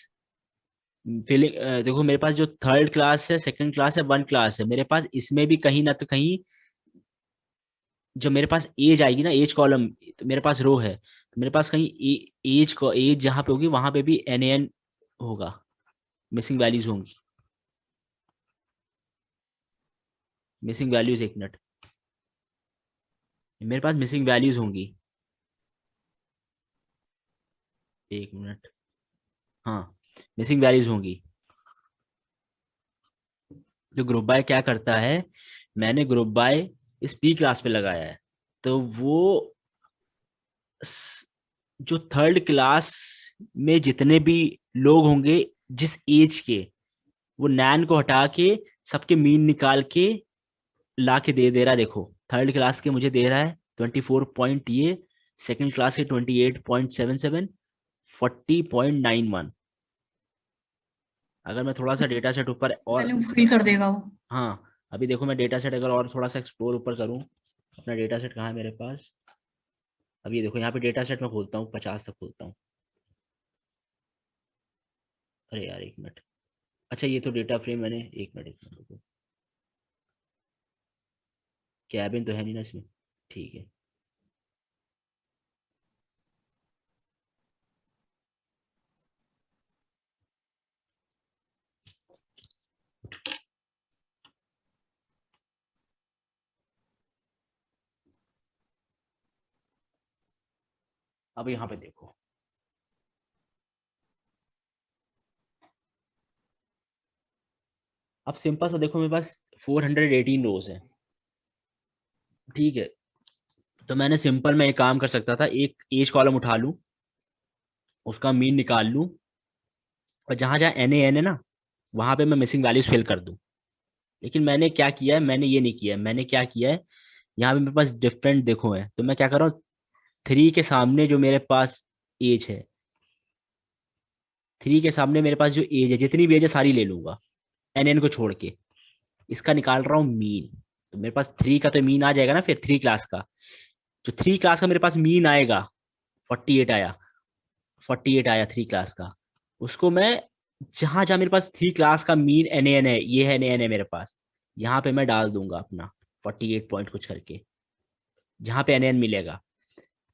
फीलिंग, देखो मेरे पास जो 3rd क्लास है, 2nd क्लास है, 1 क्लास है, मेरे पास इसमें भी कहीं ना तो कहीं जो मेरे पास एज आएगी ना, एज कॉलम, तो मेरे पास रो है, तो मेरे पास कहीं एज को एज जहाँ पे होगी वहां पे भी एन होगा, मिसिंग वैल्यूज होंगी। मिसिंग वैल्यूज, एक मिनट, मेरे पास मिसिंग वैल्यूज होंगी। एक मिनट। हाँ, मिसिंग वैल्यूज होंगी। जो ग्रुप बाय क्या करता है, मैंने ग्रुप बाय इस पी क्लास पे लगाया है। तो वो जो 3rd क्लास में जितने भी लोग होंगे जिस एज के, वो नैन को हटा के सबके मीन निकाल के ला के दे दे रहा है। देखो 3rd क्लास के मुझे दे रहा है 24 पॉइंट ये, 2nd क्लास के 28.77, 40.91। अगर मैं थोड़ा सा डेटा सेट ऊपर और, वैल्यू फिल कर देगा वो। हाँ, अभी देखो मैं डेटा सेट अगर और थोड़ा सा एक्सप्लोर ऊपर करूँ, अपना डेटा सेट कहाँ है मेरे पास? अब ये देखो यहाँ पे डेटा सेट में खोलता हूँ, 50 तक खोलता हूँ। अरे यार एक मिनट, अच्छा ये तो डेटा फ्रेम मैंने, एक मिनट रुको, कैबिन तो है नहीं ना इसमें, ठीक है। अब यहाँ पे देखो, अब सिंपल सा देखो, मेरे पास 418 रोज है, ठीक है। तो मैंने सिंपल में एक काम कर सकता था, एक एज कॉलम उठा लूं, उसका मीन निकाल लूं, और जहां जहां एन है ना, वहां पे मैं मिसिंग वैल्यूज फिल कर दूं। लेकिन मैंने क्या किया है, मैंने ये नहीं किया है, मैंने क्या किया है, यहाँ पे मेरे पास डिफरेंट देखो है, तो मैं क्या कर रहा हूँ, 3 के सामने जो मेरे पास एज है, 3 के सामने मेरे पास जो एज है, जितनी भी एज है सारी ले लूंगा, एन को छोड़ के, इसका निकाल रहा हूँ मीन। तो मेरे पास 3 का तो मीन आ जाएगा ना, फिर 3 क्लास का, जो 3 क्लास का मेरे पास मीन आएगा, 48 आया, 48 आया 3 क्लास का, उसको मैं जहां जहां मेरे पास 3 क्लास का मीन एन है, ये है एन है मेरे पास, यहाँ पे मैं डाल दूंगा अपना 48 पॉइंट कुछ करके, जहां पे एन मिलेगा।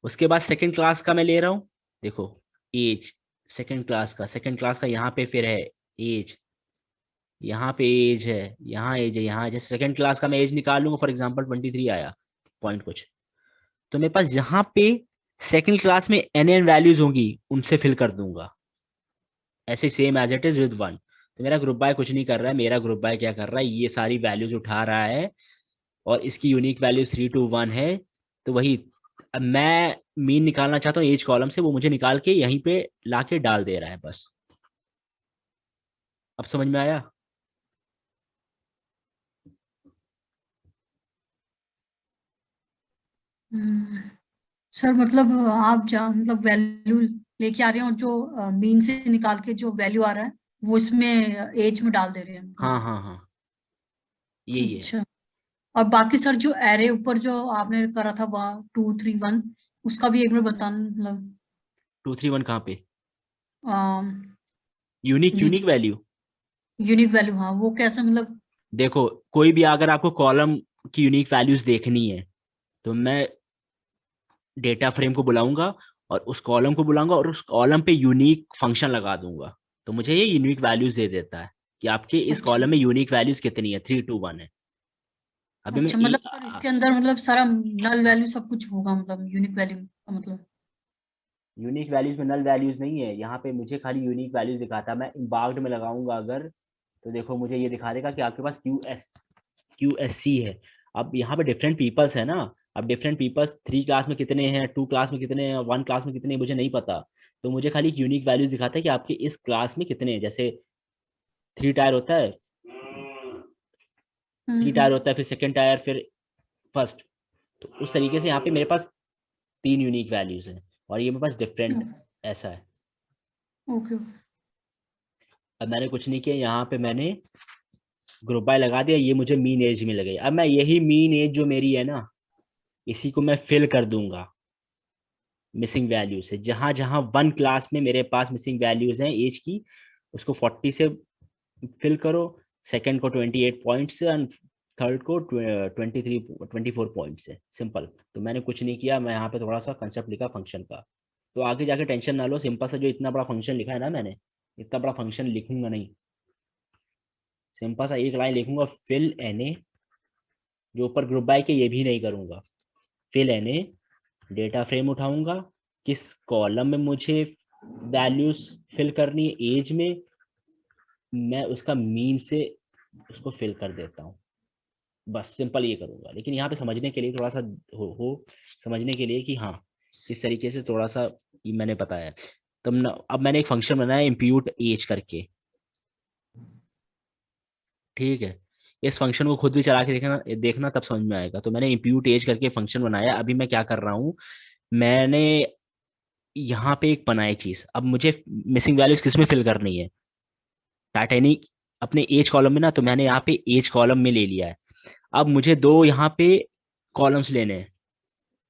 उसके बाद सेकंड क्लास का मैं ले रहा हूँ, देखो एज, सेकंड क्लास का यहाँ पे फिर है एज, यहाँ पे एज है, यहाँ एज है, यहाँ एज है, सेकंड क्लास का मैं एज निकाल लूंगा, फॉर एग्जाम्पल 23 आया पॉइंट कुछ, तो मेरे पास जहां पे सेकंड क्लास में एन वैल्यूज होंगी उनसे फिल कर दूंगा, ऐसे same as it is with one. तो मेरा ग्रुप बाय कुछ नहीं कर रहा है, मेरा ग्रुप बाय क्या कर रहा है, ये सारी वैल्यूज उठा रहा है, और इसकी यूनिक वैल्यू 3 to 1 है। तो वही, अब मैं मीन निकालना चाहता हूँ एज कॉलम से, वो मुझे निकाल के यहीं पे लाके डाल दे रहा है बस। अब समझ में आया? सर मतलब आप जहाँ मतलब वैल्यू लेके आ रहे हो, जो मीन से निकाल के जो वैल्यू आ रहा है वो इसमें एज में डाल दे रहे हैं हाँ मतलब। हाँ हाँ, यही है। अच्छा। और बाकी सर जो एरे ऊपर जो आपने करा था 1 2 3 1, उसका भी एक बार बताना मतलब। 2 3 1 कहाँ पे? अम, यूनिक नीचे यूनिक वैल्यू। यूनिक वैल्यू, हाँ वो कैसे मतलब। देखो, कोई भी अगर आपको कॉलम की यूनिक वैल्यूज देखनी है, तो मैं डेटा फ्रेम को बुलाऊंगा, और उस कॉलम को बुलाऊंगा, और उस कॉलम पे यूनिक फंक्शन लगा दूंगा, तो मुझे ये यूनिक वैल्यूज दे देता है कि आपके इस अच्छा। कॉलम में यूनिक वैल्यूज कितनी है, 3 to 1 है। अभी मैं अच्छा मतलब सर इसके अंदर मतलब सारा नल वैल्यू सब कुछ होगा मतलब यूनिक वैल्यू का मतलब। यूनिक वैल्यूज में नल वैल्यूज नहीं है, यहाँ पे मुझे खाली यूनिक वैल्यूज दिखाता है। मैं इम्बार्क्ड में लगाऊंगा अगर, तो देखो मुझे ये दिखा देगा कि आपके पास QSC है। अब यहाँ पे डिफरेंट पीपल्स है ना, अब डिफरेंट पीपल्स 3 क्लास में कितने हैं, 2 क्लास में कितने हैं, 1 क्लास में कितने हैं, मुझे नहीं पता। तो मुझे खाली यूनिक वैल्यूज दिखाता है कि आपके इस क्लास में कितने हैं। जैसे 3 टायर होता है, 3 टायर हम्म। होता है, फिर सेकंड टायर, फिर फर्स्ट। तो उस तरीके से यहाँ पे मेरे पास 3 यूनिक वैल्यूज हैं, और ये मेरे पास डिफरेंट ऐसा है। ओके। अब मैंने कुछ नहीं किया, यहाँ पे मैंने ग्रुप बाय लगा दिया, ये मुझे मीन एज में लगे। अब मैं यही मीन एज जो मेरी है ना, इसी को मैं फिल कर दूंगा मिसिंग वैल्यू से। जहां जहां 1 क्लास में मेरे पास मिसिंग वैल्यूज हैं एज की, उसको 40 से फिल करो, सेकंड को 28 पॉइंट से, एंड थर्ड को 24 पॉइंट से, सिंपल। तो मैंने कुछ नहीं किया, मैं यहाँ पे थोड़ा सा कंसेप्ट लिखा फंक्शन का। तो आगे जाके टेंशन ना लो, सिंपल सा जो इतना बड़ा फंक्शन लिखा है ना मैंने, इतना बड़ा फंक्शन लिखूंगा नहीं, सिंपल सा एक लाइन लिखूंगा, फिल एन, जो ऊपर ग्रुप बाय के ये भी नहीं करूंगा, फिल एन, डेटा फ्रेम उठाऊंगा, किस कॉलम में मुझे वैल्यूज फिल करनी है एज में, मैं उसका मीन से उसको फिल कर देता हूँ। बस सिंपल ये करूंगा। लेकिन यहाँ पे समझने के लिए थोड़ा सा हो समझने के लिए कि हाँ, इस तरीके से थोड़ा सा ये मैंने बताया है। तब ना, अब मैंने एक फंक्शन बनाया इम्प्यूट एज करके, ठीक है। इस फंक्शन को खुद भी चला के देखना देखना, तब समझ में आएगा। तो मैंने इम्प्यूट एज करके फंक्शन बनाया। अभी मैं क्या कर रहा हूँ, मैंने यहाँ पे एक बनाई चीज, अब मुझे मिसिंग वैल्यूज किस में फिल करनी है, टाइटैनिक अपने एज कॉलम में ना, तो मैंने यहाँ पे एज कॉलम में ले लिया है। अब मुझे दो यहाँ पे कॉलम्स लेने हैं,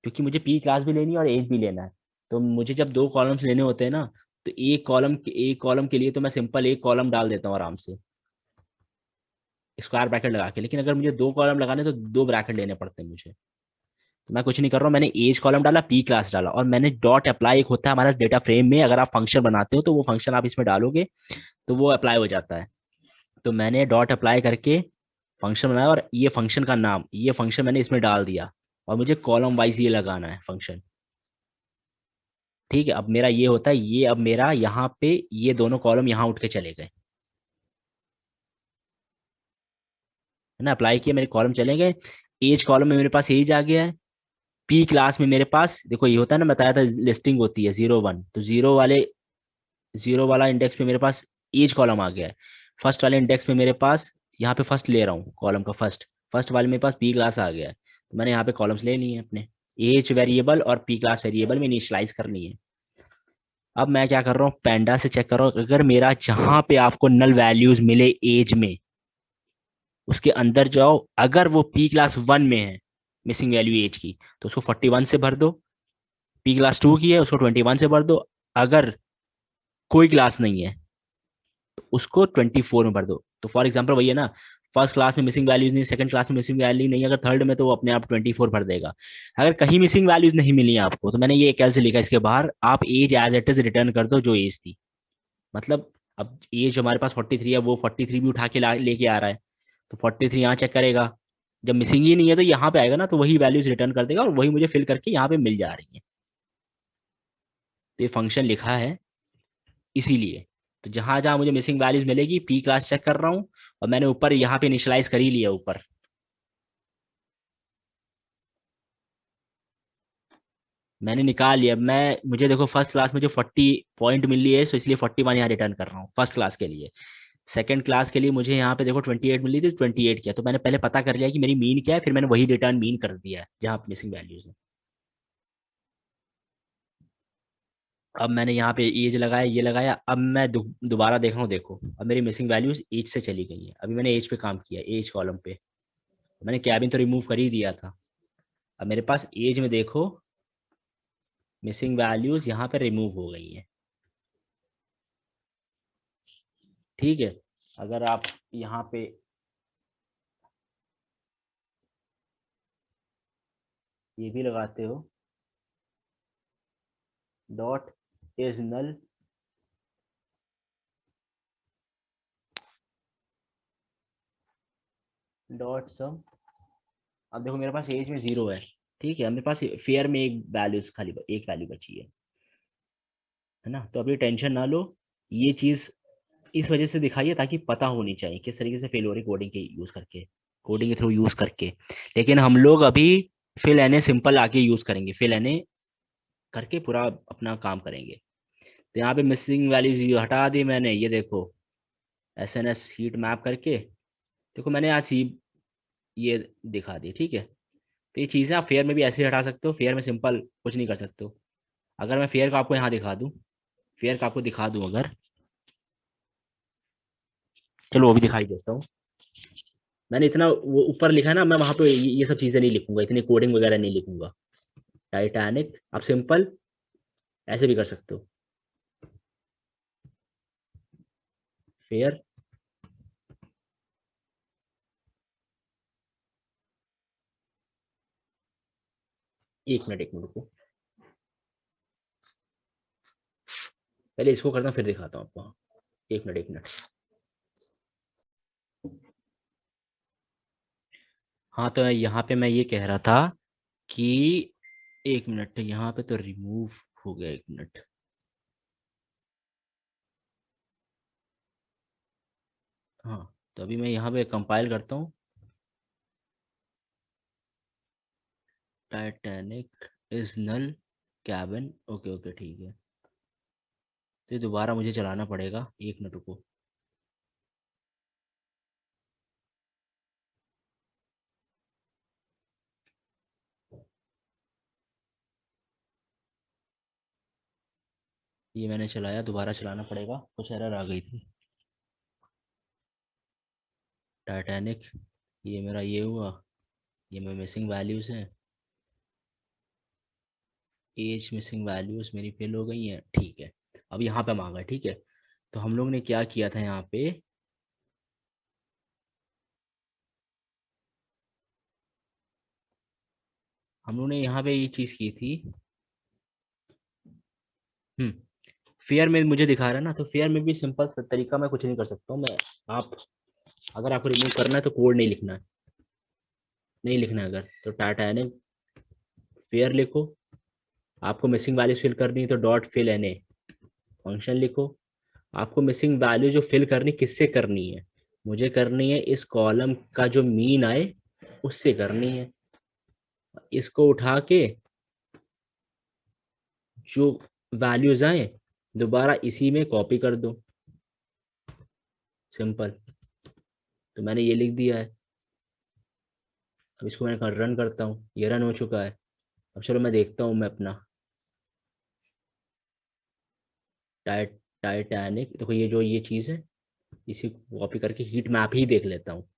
क्योंकि मुझे पी क्लास भी लेनी है और एज भी लेना है। तो मुझे जब दो कॉलम्स लेने होते हैं ना, तो एक कॉलम के लिए तो मैं सिंपल एक कॉलम डाल देता हूँ आराम से स्क्वायर ब्रैकेट लगा के, लेकिन अगर मुझे दो कॉलम लगाने तो दो ब्रैकेट लेने पड़ते हैं मुझे। तो मैं कुछ नहीं कर रहा हूँ, मैंने एज कॉलम डाला, पी क्लास डाला, और मैंने डॉट अप्लाई, एक होता है हमारा डेटा फ्रेम में, अगर आप फंक्शन बनाते हो तो वो फंक्शन आप इसमें डालोगे तो वो अप्लाई हो जाता है। तो मैंने डॉट अप्लाई करके फंक्शन बनाया, और ये फंक्शन का नाम, ये फंक्शन मैंने इसमें डाल दिया, और मुझे कॉलम वाइज ये लगाना है फंक्शन। ठीक है, अब मेरा ये होता है, ये अब मेरा यहाँ पे ये दोनों कॉलम यहाँ उठ के चले गए, है ना, अप्लाई किया, मेरे कॉलम चले गए। एज कॉलम में मेरे पास एज आ गया है। पी क्लास में मेरे पास देखो ये होता है ना, बताया था लिस्टिंग होती है 0 1, तो जीरो वाला इंडेक्स पे मेरे पास एज कॉलम आ गया है। फर्स्ट वाले इंडेक्स पे मेरे पास, यहाँ पे फर्स्ट ले रहा हूँ कॉलम का, फर्स्ट फर्स्ट वाले मेरे पास पी क्लास आ गया है, तो मैंने यहाँ पे कॉलम्स ले लिए हैं अपने, एज वेरिएबल और पी क्लास वेरिएबल में इनिशियलाइज कर लिए हैं। अब मैं क्या कर रहा हूँ, पैंडा से चेक कर रहा हूँ, अगर मेरा जहां पे आपको नल वैल्यूज मिले एज में, उसके अंदर जाओ, अगर वो पी क्लास 1 में है मिसिंग वैल्यू एज की, तो उसको 41 से भर दो। पी क्लास 2 की है, उसको 21 से भर दो। अगर कोई क्लास नहीं है तो उसको 24 में भर दो। तो फॉर एग्जाम्पल वही है ना, फर्स्ट क्लास में मिसिंग वैल्यूज नहीं, सेकंड क्लास में मिसिंग वैल्यू नहीं, अगर थर्ड में तो वो अपने आप 24 भर देगा। अगर कहीं मिसिंग वैल्यूज नहीं मिली आपको, तो मैंने ये एक एल से लिखा, इसके बाहर आप as as it is return कर दो जो एज थी। मतलब अब एज हमारे पास 43 है, वो 43 भी उठा के लेके आ रहा है, तो 43 यहाँ चेक करेगा, जब मिसिंग ही नहीं है तो यहाँ पे आएगा ना, तो वही वैल्यूज रिटर्न कर देगा, और वही मुझे फिल करके यहाँ पे मिल जा रही है। तो ये फंक्शन लिखा है इसीलिए। तो जहां जहां मुझे मिसिंग वैल्यूज मिलेगी, पी क्लास चेक कर रहा हूँ, और मैंने ऊपर यहाँ पे इनिशियलाइज कर ही लिया ऊपर। मैंने निकाल लिया, मैं मुझे देखो फर्स्ट क्लास में जो 40 पॉइंट मिल रही है, तो इसलिए 41 यहाँ रिटर्न कर रहा हूँ फर्स्ट क्लास के लिए। सेकंड क्लास के लिए मुझे यहाँ पे देखो 28 मिली थी, 28 किया, तो मैंने पहले पता कर लिया कि मेरी मीन क्या है, फिर मैंने वही रिटर्न मीन कर दिया है जहाँ पे मिसिंग वैल्यूज है। अब मैंने यहाँ पे एज लगाया, ये लगाया, अब मैं दोबारा देख रहा हूँ, देखो अब मेरी मिसिंग वैल्यूज एज से चली गई है। अभी मैंने एज पे काम किया, एज कॉलम पे मैंने कैबिन तो रिमूव कर ही दिया था। अब मेरे पास एज में देखो मिसिंग वैल्यूज यहाँ पे रिमूव हो गई हैं। ठीक है, अगर आप यहाँ पे ये भी लगाते हो, डॉट इज नल डॉट सम, अब देखो मेरे पास एज में 0 है। ठीक है, मेरे पास फेयर में एक वैल्यूज खाली एक वैल्यू बची है ना, तो अभी टेंशन ना लो। ये चीज इस वजह से दिखाई है ताकि पता होनी चाहिए किस तरीके से फेल हो रही कोडिंग के यूज करके, कोडिंग के थ्रू यूज करके। लेकिन हम लोग अभी फिल एन ए सिंपल आके यूज करेंगे, फिल एन ए करके पूरा अपना काम करेंगे। तो यहाँ पे मिसिंग वैल्यूज हटा दी मैंने, ये देखो S N S heat map करके, देखो मैंने आज सी ये दिखा दी। ठीक है, तो ये चीज़ें आप फेयर में भी ऐसे हटा सकते हो, फेयर में सिंपल कुछ नहीं कर सकते हो। अगर मैं फेयर का आपको यहाँ दिखा दूँ, फेयर का आपको दिखा दूँ अगर, चलो वो भी दिखाई देता हूँ। मैंने इतना वो ऊपर लिखा है ना, मैं वहां पे ये सब चीजें नहीं लिखूंगा, इतनी कोडिंग वगैरह नहीं लिखूंगा। टाइटैनिक आप सिंपल ऐसे भी कर सकते हो, फेयर। 1 मिनट 1 मिनट रुको, पहले इसको करता हूँ फिर दिखाता हूँ आपको। 1 मिनट 1 मिनट। हाँ, तो यहाँ पे मैं ये कह रहा था कि 1 मिनट, यहाँ पे तो रिमूव हो गया, 1 मिनट। हाँ, तो अभी मैं यहाँ पे कंपाइल करता हूँ, Titanic is null cabin, okay okay ठीक है। तो ये दोबारा मुझे चलाना पड़ेगा, 1 मिनट रुको। ये मैंने चलाया, दोबारा चलाना पड़ेगा, कुछ एरर आ गई थी। टाइटैनिक, ये मेरा ये हुआ, ये मैं मिसिंग वैल्यूज हैं, एज मिसिंग वैल्यूज मेरी फिल हो गई हैं। ठीक है, अब यहाँ पे मांगा, ठीक है। तो हम लोग ने क्या किया था यहाँ पे, हम लोग ने यहाँ पे ये चीज़ की थी। फेयर में मुझे दिखा रहा है ना, तो फेयर में भी सिंपल सा तरीका, मैं कुछ नहीं कर सकता हूँ मैं। आप अगर आपको रिमूव करना है तो कोड नहीं लिखना है, नहीं लिखना है अगर, तो टाटा एन ए फेयर लिखो। आपको मिसिंग वैल्यूज फिल करनी है तो dot fill N A function लिखो। आपको मिसिंग वैल्यू जो फिल करनी किससे करनी है, मुझे करनी है इस कॉलम का जो मीन आए उससे करनी है। इसको उठा के जो वैल्यूज आए दोबारा इसी में कॉपी कर दो, सिंपल। तो मैंने ये लिख दिया है। अब इसको मैं रन करता हूँ, ये रन हो चुका है। अब चलो मैं देखता हूँ मैं अपना टाइटैनिक, देखो ये जो ये चीज़ है इसी को कॉपी करके हीट मैप ही देख लेता हूँ।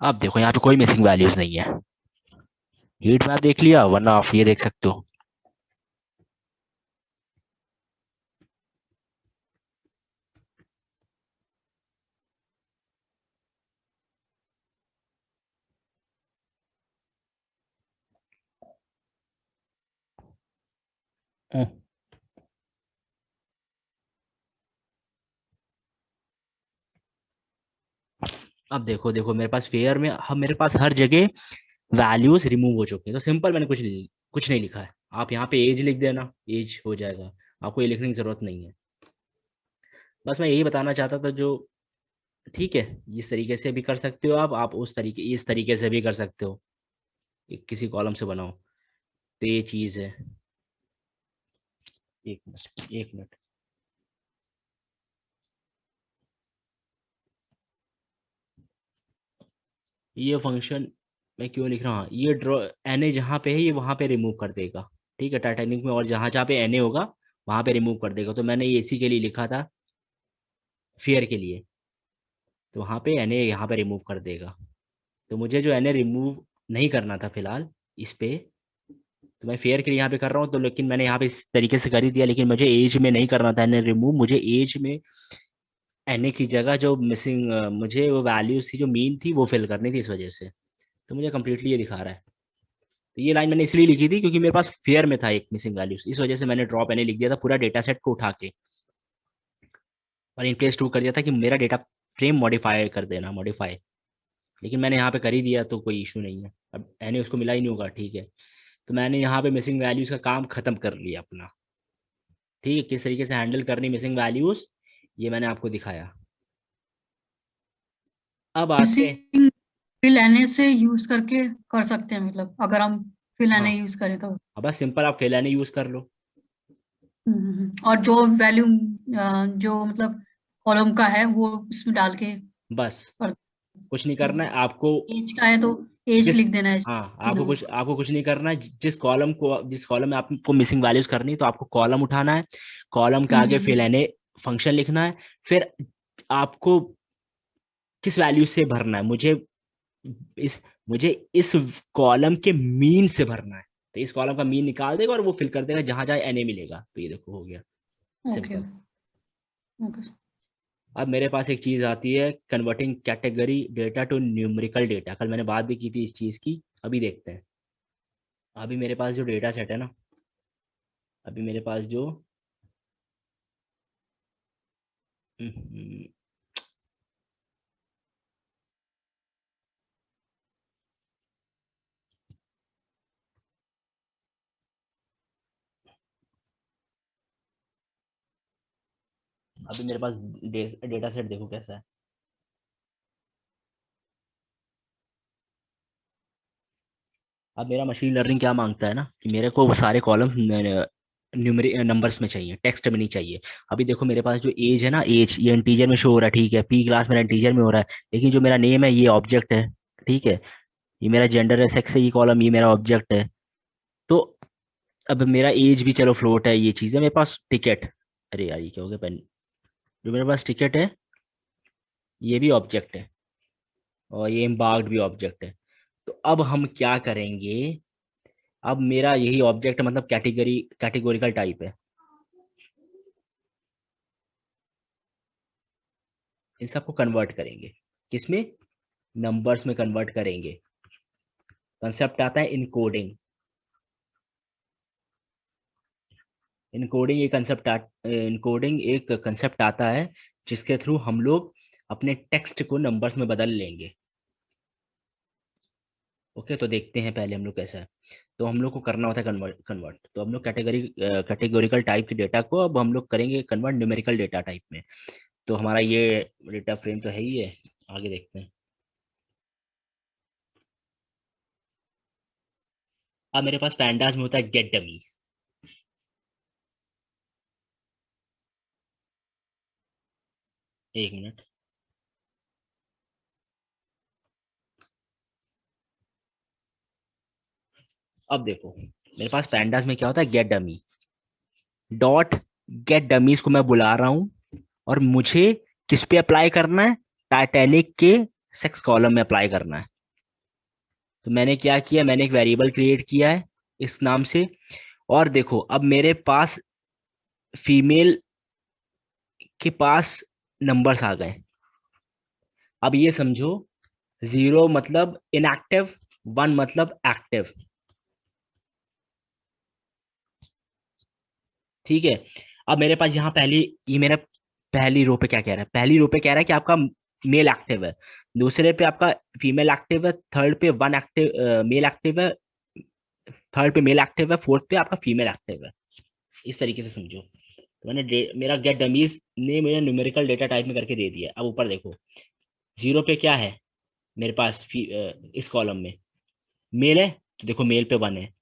अब देखो यहाँ पे कोई मिसिंग वैल्यूज नहीं है, हीट मैप देख लिया, वरना आप ये देख सकते हो। अब देखो देखो मेरे पास फेयर में, हम मेरे पास हर जगह वैल्यूज रिमूव हो चुके हैं, तो सिंपल मैंने कुछ नहीं लिखा है। आप यहाँ पे एज लिख देना, एज हो जाएगा, आपको ये लिखने की जरूरत नहीं है। बस मैं यही बताना चाहता था जो, ठीक है, इस तरीके से भी कर सकते हो आप उस तरीके, इस तरीके से भी कर सकते हो, किसी कॉलम से बनाओ। तो ये चीज है। एक मिनट, एक मिनट। ये फंक्शन मैं क्यों लिख रहा हूँ, ये ड्रॉ एन ए जहाँ पे है ये वहाँ पे रिमूव कर देगा, ठीक है, टाइटैनिक में, और जहाँ जहाँ पे एन ए होगा वहाँ पे रिमूव कर देगा। तो मैंने ये इसी के लिए लिखा था, फेयर के लिए, तो वहाँ पे एन ए यहाँ पे रिमूव कर देगा। तो मुझे जो एन ए रिमूव नहीं करना था फिलहाल इस पे, तो मैं फेयर के लिए यहाँ पे कर रहा हूँ, तो लेकिन मैंने यहाँ पे इस तरीके से कर ही दिया। लेकिन मुझे एज में नहीं करना था एन ए रिमूव, मुझे एज में एन ए की जगह जो मिसिंग, मुझे वो वैल्यूज थी जो मीन थी वो फिल करनी थी, इस वजह से। तो मुझे कंप्लीटली ये दिखा रहा है। तो ये लाइन मैंने इसलिए लिखी थी क्योंकि मेरे पास फेयर में था एक मिसिंग वैल्यूज, इस वजह से मैंने ड्रॉप एन ए लिख दिया था पूरा डेटा सेट को उठा के, और इन प्लेस टू कर दिया था कि मेरा डेटा फ्रेम मॉडिफाई कर देना, मॉडिफाई। लेकिन मैंने यहाँ पे कर ही दिया तो कोई इशू नहीं है। अब एन ए उसको मिला ही नहीं होगा, ठीक है। तो मैंने यहाँ पे मिसिंग वैल्यूज का काम खत्म कर लिया अपना, ठीक है। किस तरीके से हैंडल करनी मिसिंग वैल्यूज ये मैंने आपको दिखाया। अब आते हैं, मिसिंग फिल एनए से यूज करके कर सकते हैं, मतलब अगर हम फिल हाँ, एनए यूज करें तो। अब बस सिंपल आप फेलाने यूज कर लो। और जो वैल्यू जो मतलब कॉलम का है वो उसमें डाल के बस कर। कुछ नहीं करना है आपको। एज का है तो एज जिस लिख देना है हाँ, तीनों में। आपको कुछ नहीं करना है। जिस कॉलम में आपको मिसिंग वैल्यूज करनी है तो आपको कॉलम उठाना है, कॉलम के आगे हम्म। फिल फंक्शन लिखना है। फिर आपको किस वैल्यू से भरना है, इस मुझे इस कॉलम के मीन से भरना है। तो इस कॉलम का मीन निकाल देगा और वो फिल कर देगा जहां जहां एन ए मिलेगा। तो ये देखो हो गया, ओके सिंपल। ओके। अब मेरे पास एक चीज आती है, converting category data to numerical data. कल मैंने बात भी की थी इस चीज की, अभी देखते हैं। अभी मेरे पास जो डेटा सेट है ना, अभी मेरे पास जो हम्म, अभी मेरे पास डेटा सेट देखो कैसा है। अब मेरा मशीन लर्निंग क्या मांगता है ना, कि मेरे को वो सारे कॉलम्स न्यूमेरिक नंबर्स में चाहिए, टेक्स्ट में नहीं चाहिए। अभी देखो मेरे पास जो एज है ना, एज ये इंटीजर में शो हो रहा है, ठीक है, पी क्लास मेरा इंटीजर में हो रहा है। लेकिन जो मेरा नेम है ये ऑब्जेक्ट है, ठीक है। ये मेरा जेंडर है, सेक्स है, ये कॉलम ये मेरा ऑब्जेक्ट है। तो अब मेरा एज भी चलो फ्लोट है, ये चीज़ है मेरे पास। टिकट, अरे यार ये क्या हो गया पेन, जो मेरे पास टिकट है ये भी ऑब्जेक्ट है, और ये एम्बार्क्ड भी ऑब्जेक्ट है। तो अब हम क्या करेंगे, अब मेरा यही ऑब्जेक्ट मतलब कैटेगोरिकल टाइप है। इन सबको कन्वर्ट करेंगे, किसमें, नंबर्स में कन्वर्ट करेंगे। कंसेप्ट आता है इनकोडिंग। इनकोडिंग एक कंसेप्ट आता है जिसके थ्रू हम लोग अपने टेक्स्ट को नंबर्स में बदल लेंगे। ओके, तो देखते हैं पहले हम लोग कैसा है। तो हम लोग को करना होता है कन्वर्ट। तो हम लोग कैटेगोरिकल टाइप के डेटा को अब हम लोग करेंगे कन्वर्ट न्यूमेरिकल डेटा टाइप में। तो हमारा ये डेटा फ्रेम तो है ही है, आगे देखते हैं। अब मेरे पास पैंडास में होता है गेट डमी। एक मिनट। अब देखो मेरे पास पैंडास में क्या होता है, get dummy dot get dummies को मैं बुला रहा हूं, और मुझे किस पे अप्लाई करना है, टाइटैनिक के सेक्स कॉलम में अप्लाई करना है। तो मैंने क्या किया, मैंने एक वेरिएबल क्रिएट किया है इस नाम से। और देखो अब मेरे पास फीमेल के पास नंबर्स आ गए। अब ये समझो, 0 मतलब इनएक्टिव, 1 मतलब एक्टिव। ठीक है। अब मेरे पास यहाँ पहली, ये मेरा पहली रो पे क्या कह रहा है, पहली रो पे कह रहा है कि आपका मेल एक्टिव है, दूसरे पे आपका फीमेल एक्टिव है, थर्ड पे वन एक्टिव मेल एक्टिव है, थर्ड पे मेल एक्टिव है, फोर्थ पे आपका फीमेल एक्टिव है। इस तरीके से समझो। तो मेरा गेट डमीज ने मेरा न्यूमेरिकल डेटा टाइप में करके दे दिया। अब ऊपर देखो, 0 पे क्या है मेरे पास, इस कॉलम में मेल है, तो देखो मेल पे 1 है।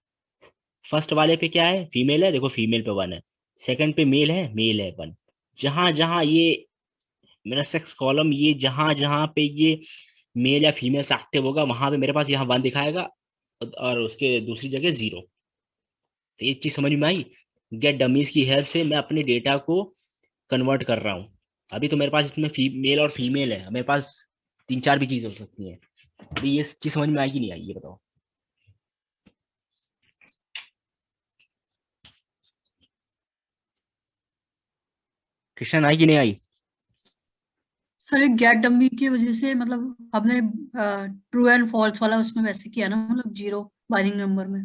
फर्स्ट वाले पे क्या है, फीमेल है, देखो फीमेल पे 1 है। सेकंड पे मेल है 1। जहां जहां ये मेरा सेक्स कॉलम, ये जहां जहां पे ये मेल या फीमेल से एक्टिव होगा, वहां पे मेरे पास यहाँ 1 दिखाएगा, और उसके दूसरी जगह 0। तो एक चीज समझ में आई, गेट डमीज की हेल्प से मैं अपने डेटा को कन्वर्ट कर रहा हूँ। अभी तो मेरे पास इसमें मेल और फीमेल है, मेरे पास 3 4 भी चीज हो सकती है। अभी ये चीज समझ में आएगी नहीं आई, ये बताओ। क्वेश्चन आई कि नहीं आई? सर एक गेट डमी की वजह से मतलब आपने ट्रू एंड फॉल्स वाला उसमें वैसे किया ना, मतलब जीरो बाइनिंग नंबर में।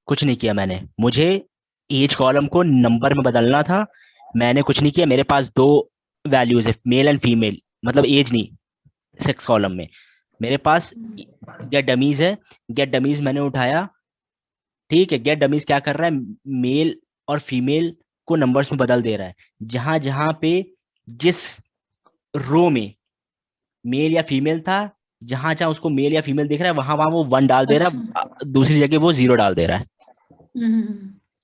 कुछ नहीं किया मैंने, मुझे एज कॉलम को नंबर में बदलना था। मैंने कुछ नहीं किया। मेरे पास 2 वैल्यूज है, मेल एंड फीमेल, मतलब एज नहीं, सेक्स कॉलम में मेरे पास गेट डमीज है। गेट डमीज मैंने उठाया। ठीक है, गेट डमीज क्या कर रहा है, मेल और फीमेल को नंबर्स में बदल दे रहा है। जहां जहां पे जिस रो में मेल या फीमेल था, जहां जहां उसको मेल या फीमेल दिख रहा है, वहां वहां वो 1 डाल दे रहा अच्छा। है, दूसरी जगह वो 0 डाल दे रहा है।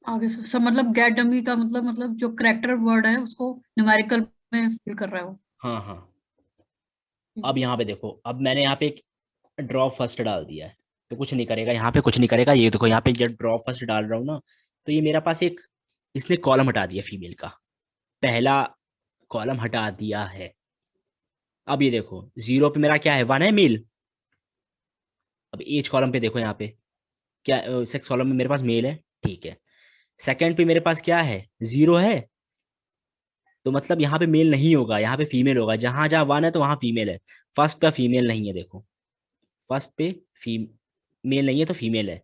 आगे सर सब मतलब गेट डमी का मतलब जो करेक्टर वर्ड है उसको न्यूमेरिकल में फिल कर रहा है वो। हाँ हाँ। ठीक अब है। यहाँ पे देखो, अब मैंने यहाँ पे एक ड्रॉप फर्स्ट डाल दिया है, तो कुछ नहीं करेगा यहाँ पे, कुछ नहीं करेगा। ये देखो यहाँ पे जब ड्रॉप फर्स्ट डाल रहा हूँ ना, तो ये मेरा पास एक, इसने कॉलम हटा दिया फीमेल का, पहला कॉलम हटा दिया है। अब ये देखो 0 पे मेरा क्या है, 1 है मेल। अब एज कॉलम पे देखो, यहाँ पे क्या, सेक्स कॉलम में मेरे पास मेल है, ठीक है। सेकंड पे मेरे पास क्या है, 0 है, तो मतलब यहाँ पे मेल नहीं होगा, यहाँ पे फीमेल होगा। जहां जहां 1 है तो वहां फीमेल है। फर्स्ट पे फीमेल नहीं है, देखो फर्स्ट पे मेल नहीं है तो फीमेल है।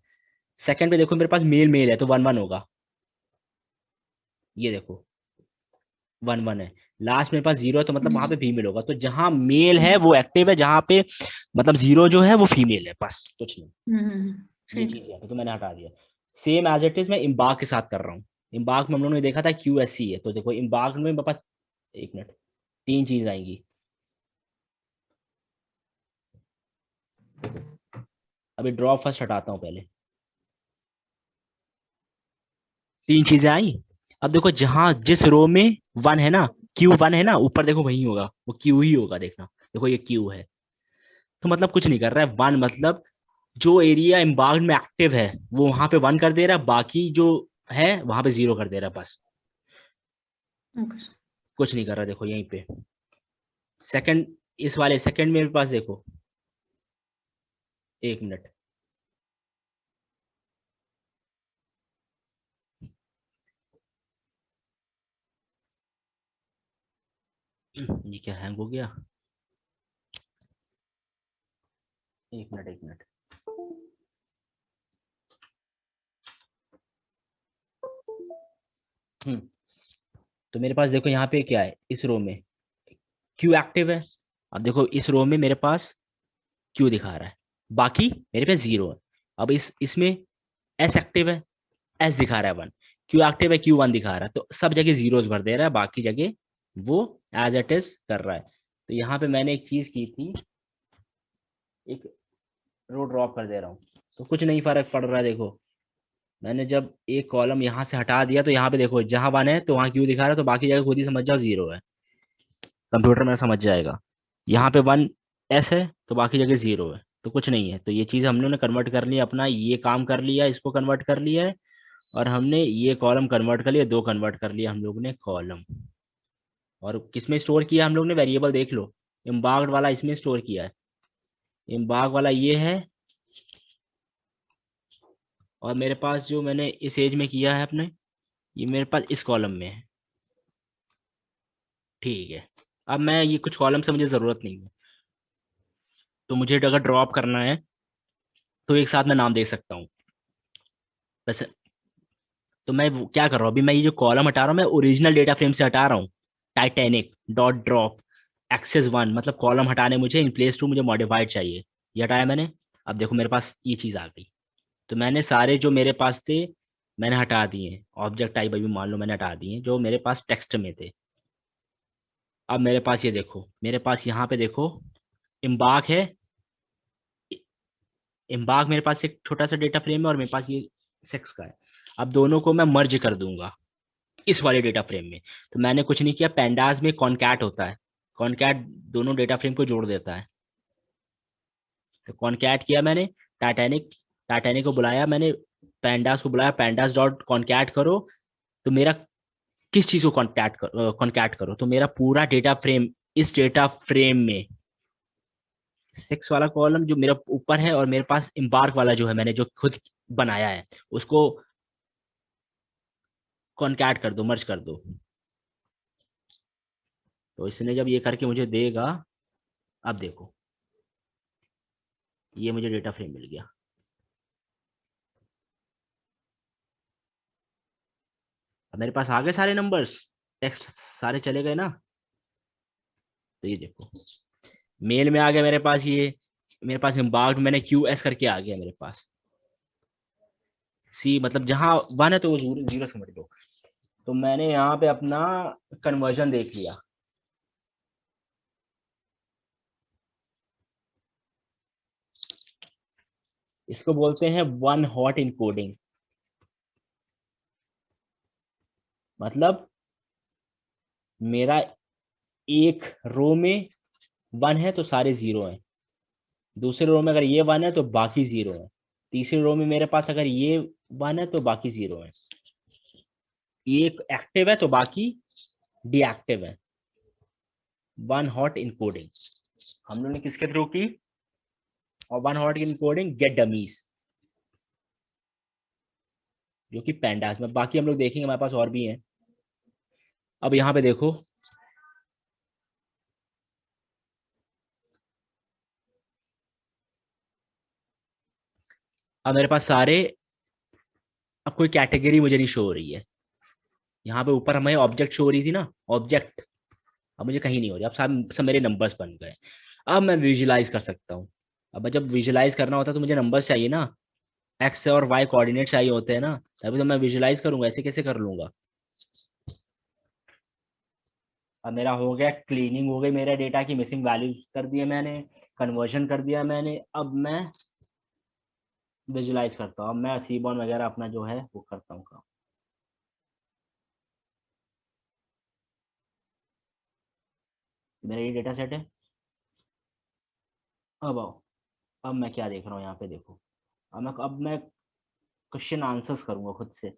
सेकंड पे देखो मेरे पास मेल मेल है, तो 1 1 होगा। ये देखो 1 1 है। लास्ट मेरे पास 0 है, तो मतलब वहां पे फीमेल होगा। तो जहां मेल है वो एक्टिव है, जहां पे मतलब 0 जो है वो फीमेल है, बस कुछ नहीं। ये ठीक है। चीज है, तो मैंने हटा दिया। सेम एज इट इज मैं इम्बार्क के साथ कर रहा हूँ। इम्बार्क में हम लोगों ने देखा था QSC है, तो देखो इम्बार्क में मेरे पास, एक मिनट, 3 चीज आएंगी। अभी ड्रॉप फर्स्ट हटाता हूँ पहले। 3 चीजें आई। अब देखो जहां जिस रो में 1 है ना, Q1 है ना, ऊपर देखो वही होगा, वो Q ही होगा, देखना देखो ये Q है। तो मतलब कुछ नहीं कर रहा है, 1 मतलब जो एरिया एम्बार्क्ड में एक्टिव है वो वहां पे 1 कर दे रहा है, बाकी जो है वहां पे 0 कर दे रहा है, बस। Okay sir. कुछ नहीं कर रहा, देखो यहीं पे सेकंड, इस वाले सेकंड मेरे पास देखो, एक मिनट, ये क्या हैंग हो गया? एक मिनट एक मिनट। तो मेरे पास देखो यहाँ पे क्या है, इस रो में क्यू एक्टिव है। अब देखो इस रो में मेरे पास क्यू दिखा रहा है, बाकी मेरे पास जीरो है। अब इसमें एस एक्टिव है, एस दिखा रहा है वन। क्यू एक्टिव है, क्यू वन दिखा रहा है। तो सब जगह जीरोस भर दे रहा है, बाकी जगह वो एज इट इज कर रहा है। तो यहाँ पे मैंने एक चीज की थी, एक रो ड्रॉप कर दे रहा हूँ, तो कुछ नहीं फर्क पड़ रहा है। देखो मैंने जब एक कॉलम यहाँ से हटा दिया तो यहाँ पे देखो जहां वन है तो वहां क्यू दिखा रहा है, तो बाकी जगह खुद ही समझ जाओ जीरो है। कंप्यूटर मेरा समझ जाएगा। यहाँ पे वन एस है तो बाकी जगह जीरो है, तो कुछ नहीं है। तो ये चीज हम लोग ने कन्वर्ट कर लिया, अपना ये काम कर लिया, इसको कन्वर्ट कर लिया है। और हमने ये कॉलम कन्वर्ट कर लिया, दो कन्वर्ट कर लिया हम लोग ने कॉलम। और किसमें स्टोर किया हम लोग ने, वेरिएबल देख लो, एम्बार्क्ड वाला इसमें स्टोर किया है। एम्बार्क वाला ये है, और मेरे पास जो मैंने इस एज में किया है अपने, ये मेरे पास इस कॉलम में है। ठीक है, अब मैं ये कुछ कॉलम से मुझे ज़रूरत नहीं है, तो मुझे अगर ड्रॉप करना है तो एक साथ मैं नाम दे सकता हूँ वैसे। तो मैं क्या कर रहा हूँ अभी, मैं ये जो कॉलम हटा रहा हूँ मैं ओरिजिनल डेटा फ्रेम से हटा रहा हूँ। Titanic dot drop axis one, मतलब कॉलम हटाने मुझे इन प्लेस टू मुझे मॉडिफाइड चाहिए, ये हटाया मैंने। अब देखो मेरे पास ये चीज़ आ गई। तो मैंने सारे जो मेरे पास थे मैंने हटा दिए। ऑब्जेक्ट टाइप अभी मान लो मैंने हटा दिए जो मेरे पास टेक्स्ट में थे। अब मेरे पास ये देखो, मेरे पास यहाँ पे देखो इम्बाक है। इम्बाक मेरे पास एक छोटा सा डेटा फ्रेम है, और मेरे पास ये सेक्स का है। अब दोनों को मैं मर्ज कर दूंगा इस वाले डेटा फ्रेम में। तो मैंने कुछ नहीं किया, पैंडास में कॉनकैट होता है, कॉनकैट दोनों डेटा फ्रेम को जोड़ देता है। तो कॉनकैट किया मैंने, टाइटैनिक टाइटैनिक को बुलाया मैंने, पैंडास को बुलाया, पैंडास डॉट कॉनकैट करो। तो मेरा किस चीज को कॉन्कैट करो, तो मेरा पूरा डेटा फ्रेम इस डेटा फ्रेम में सिक्स वाला कॉलम जो मेरा ऊपर है, और मेरे पास एम्बार्क वाला जो है मैंने जो खुद बनाया है उसको कॉन्कैट कर दो, मर्ज कर दो। तो इसने जब ये करके मुझे देगा, अब देखो ये मुझे डेटा फ्रेम मिल गया। अब मेरे पास आ गए सारे नंबर्स, टेक्स्ट सारे चले गए ना। तो ये देखो मेल में आ गया मेरे पास, ये मेरे पास एम्बार्क्ड मैंने क्यू एस करके आ गया मेरे पास। सी मतलब जहां वन है तो वो जीरो जीरो समझ लो। तो मैंने यहाँ पे अपना कन्वर्जन देख लिया। इसको बोलते हैं वन हॉट इनकोडिंग। मतलब मेरा एक रो में वन है तो सारे जीरो हैं, दूसरे रो में अगर ये वन है तो बाकी जीरो है, तीसरे रो में मेरे पास अगर ये वन है तो बाकी जीरो है, एक एक्टिव है तो बाकी डीएक्टिव है। वन हॉट इनकोडिंग हम लोगों ने किसके थ्रू की, और one hot encoding get dummies, जो कि पैंडास में, बाकी हम लोग देखेंगे हमारे पास और भी हैं। अब यहाँ पे देखो अब मेरे पास सारे, अब कोई कैटेगरी मुझे नहीं शो हो रही है। यहाँ पे ऊपर हमें ऑब्जेक्ट शो हो रही थी ना, ऑब्जेक्ट, अब मुझे कहीं नहीं हो रही। अब सब सब मेरे नंबर्स बन गए। अब मैं विजुलाइज कर सकता हूँ। अब जब विजुलाइज करना होता है तो मुझे नंबर्स चाहिए ना, एक्स और वाई कोऑर्डिनेट चाहिए होते हैं ना, तभी तो मैं विजुलाइज करूंगा, ऐसे कैसे कर लूंगा। अब मेरा हो गया, क्लीनिंग हो गई मेरे डेटा की, मिसिंग वैल्यूज कर दिए मैंने, कन्वर्जन कर दिया मैंने। अब मैं विजुलाइज करता हूँ, अब मैं सीबॉन वगैरह अपना जो है वो करता हूँ काम। मेरा ये डेटा सेट है। अब आओ, अब मैं क्या देख रहा हूँ यहाँ पे देखो, अब मैं क्वेश्चन आंसर्स करूंगा खुद से।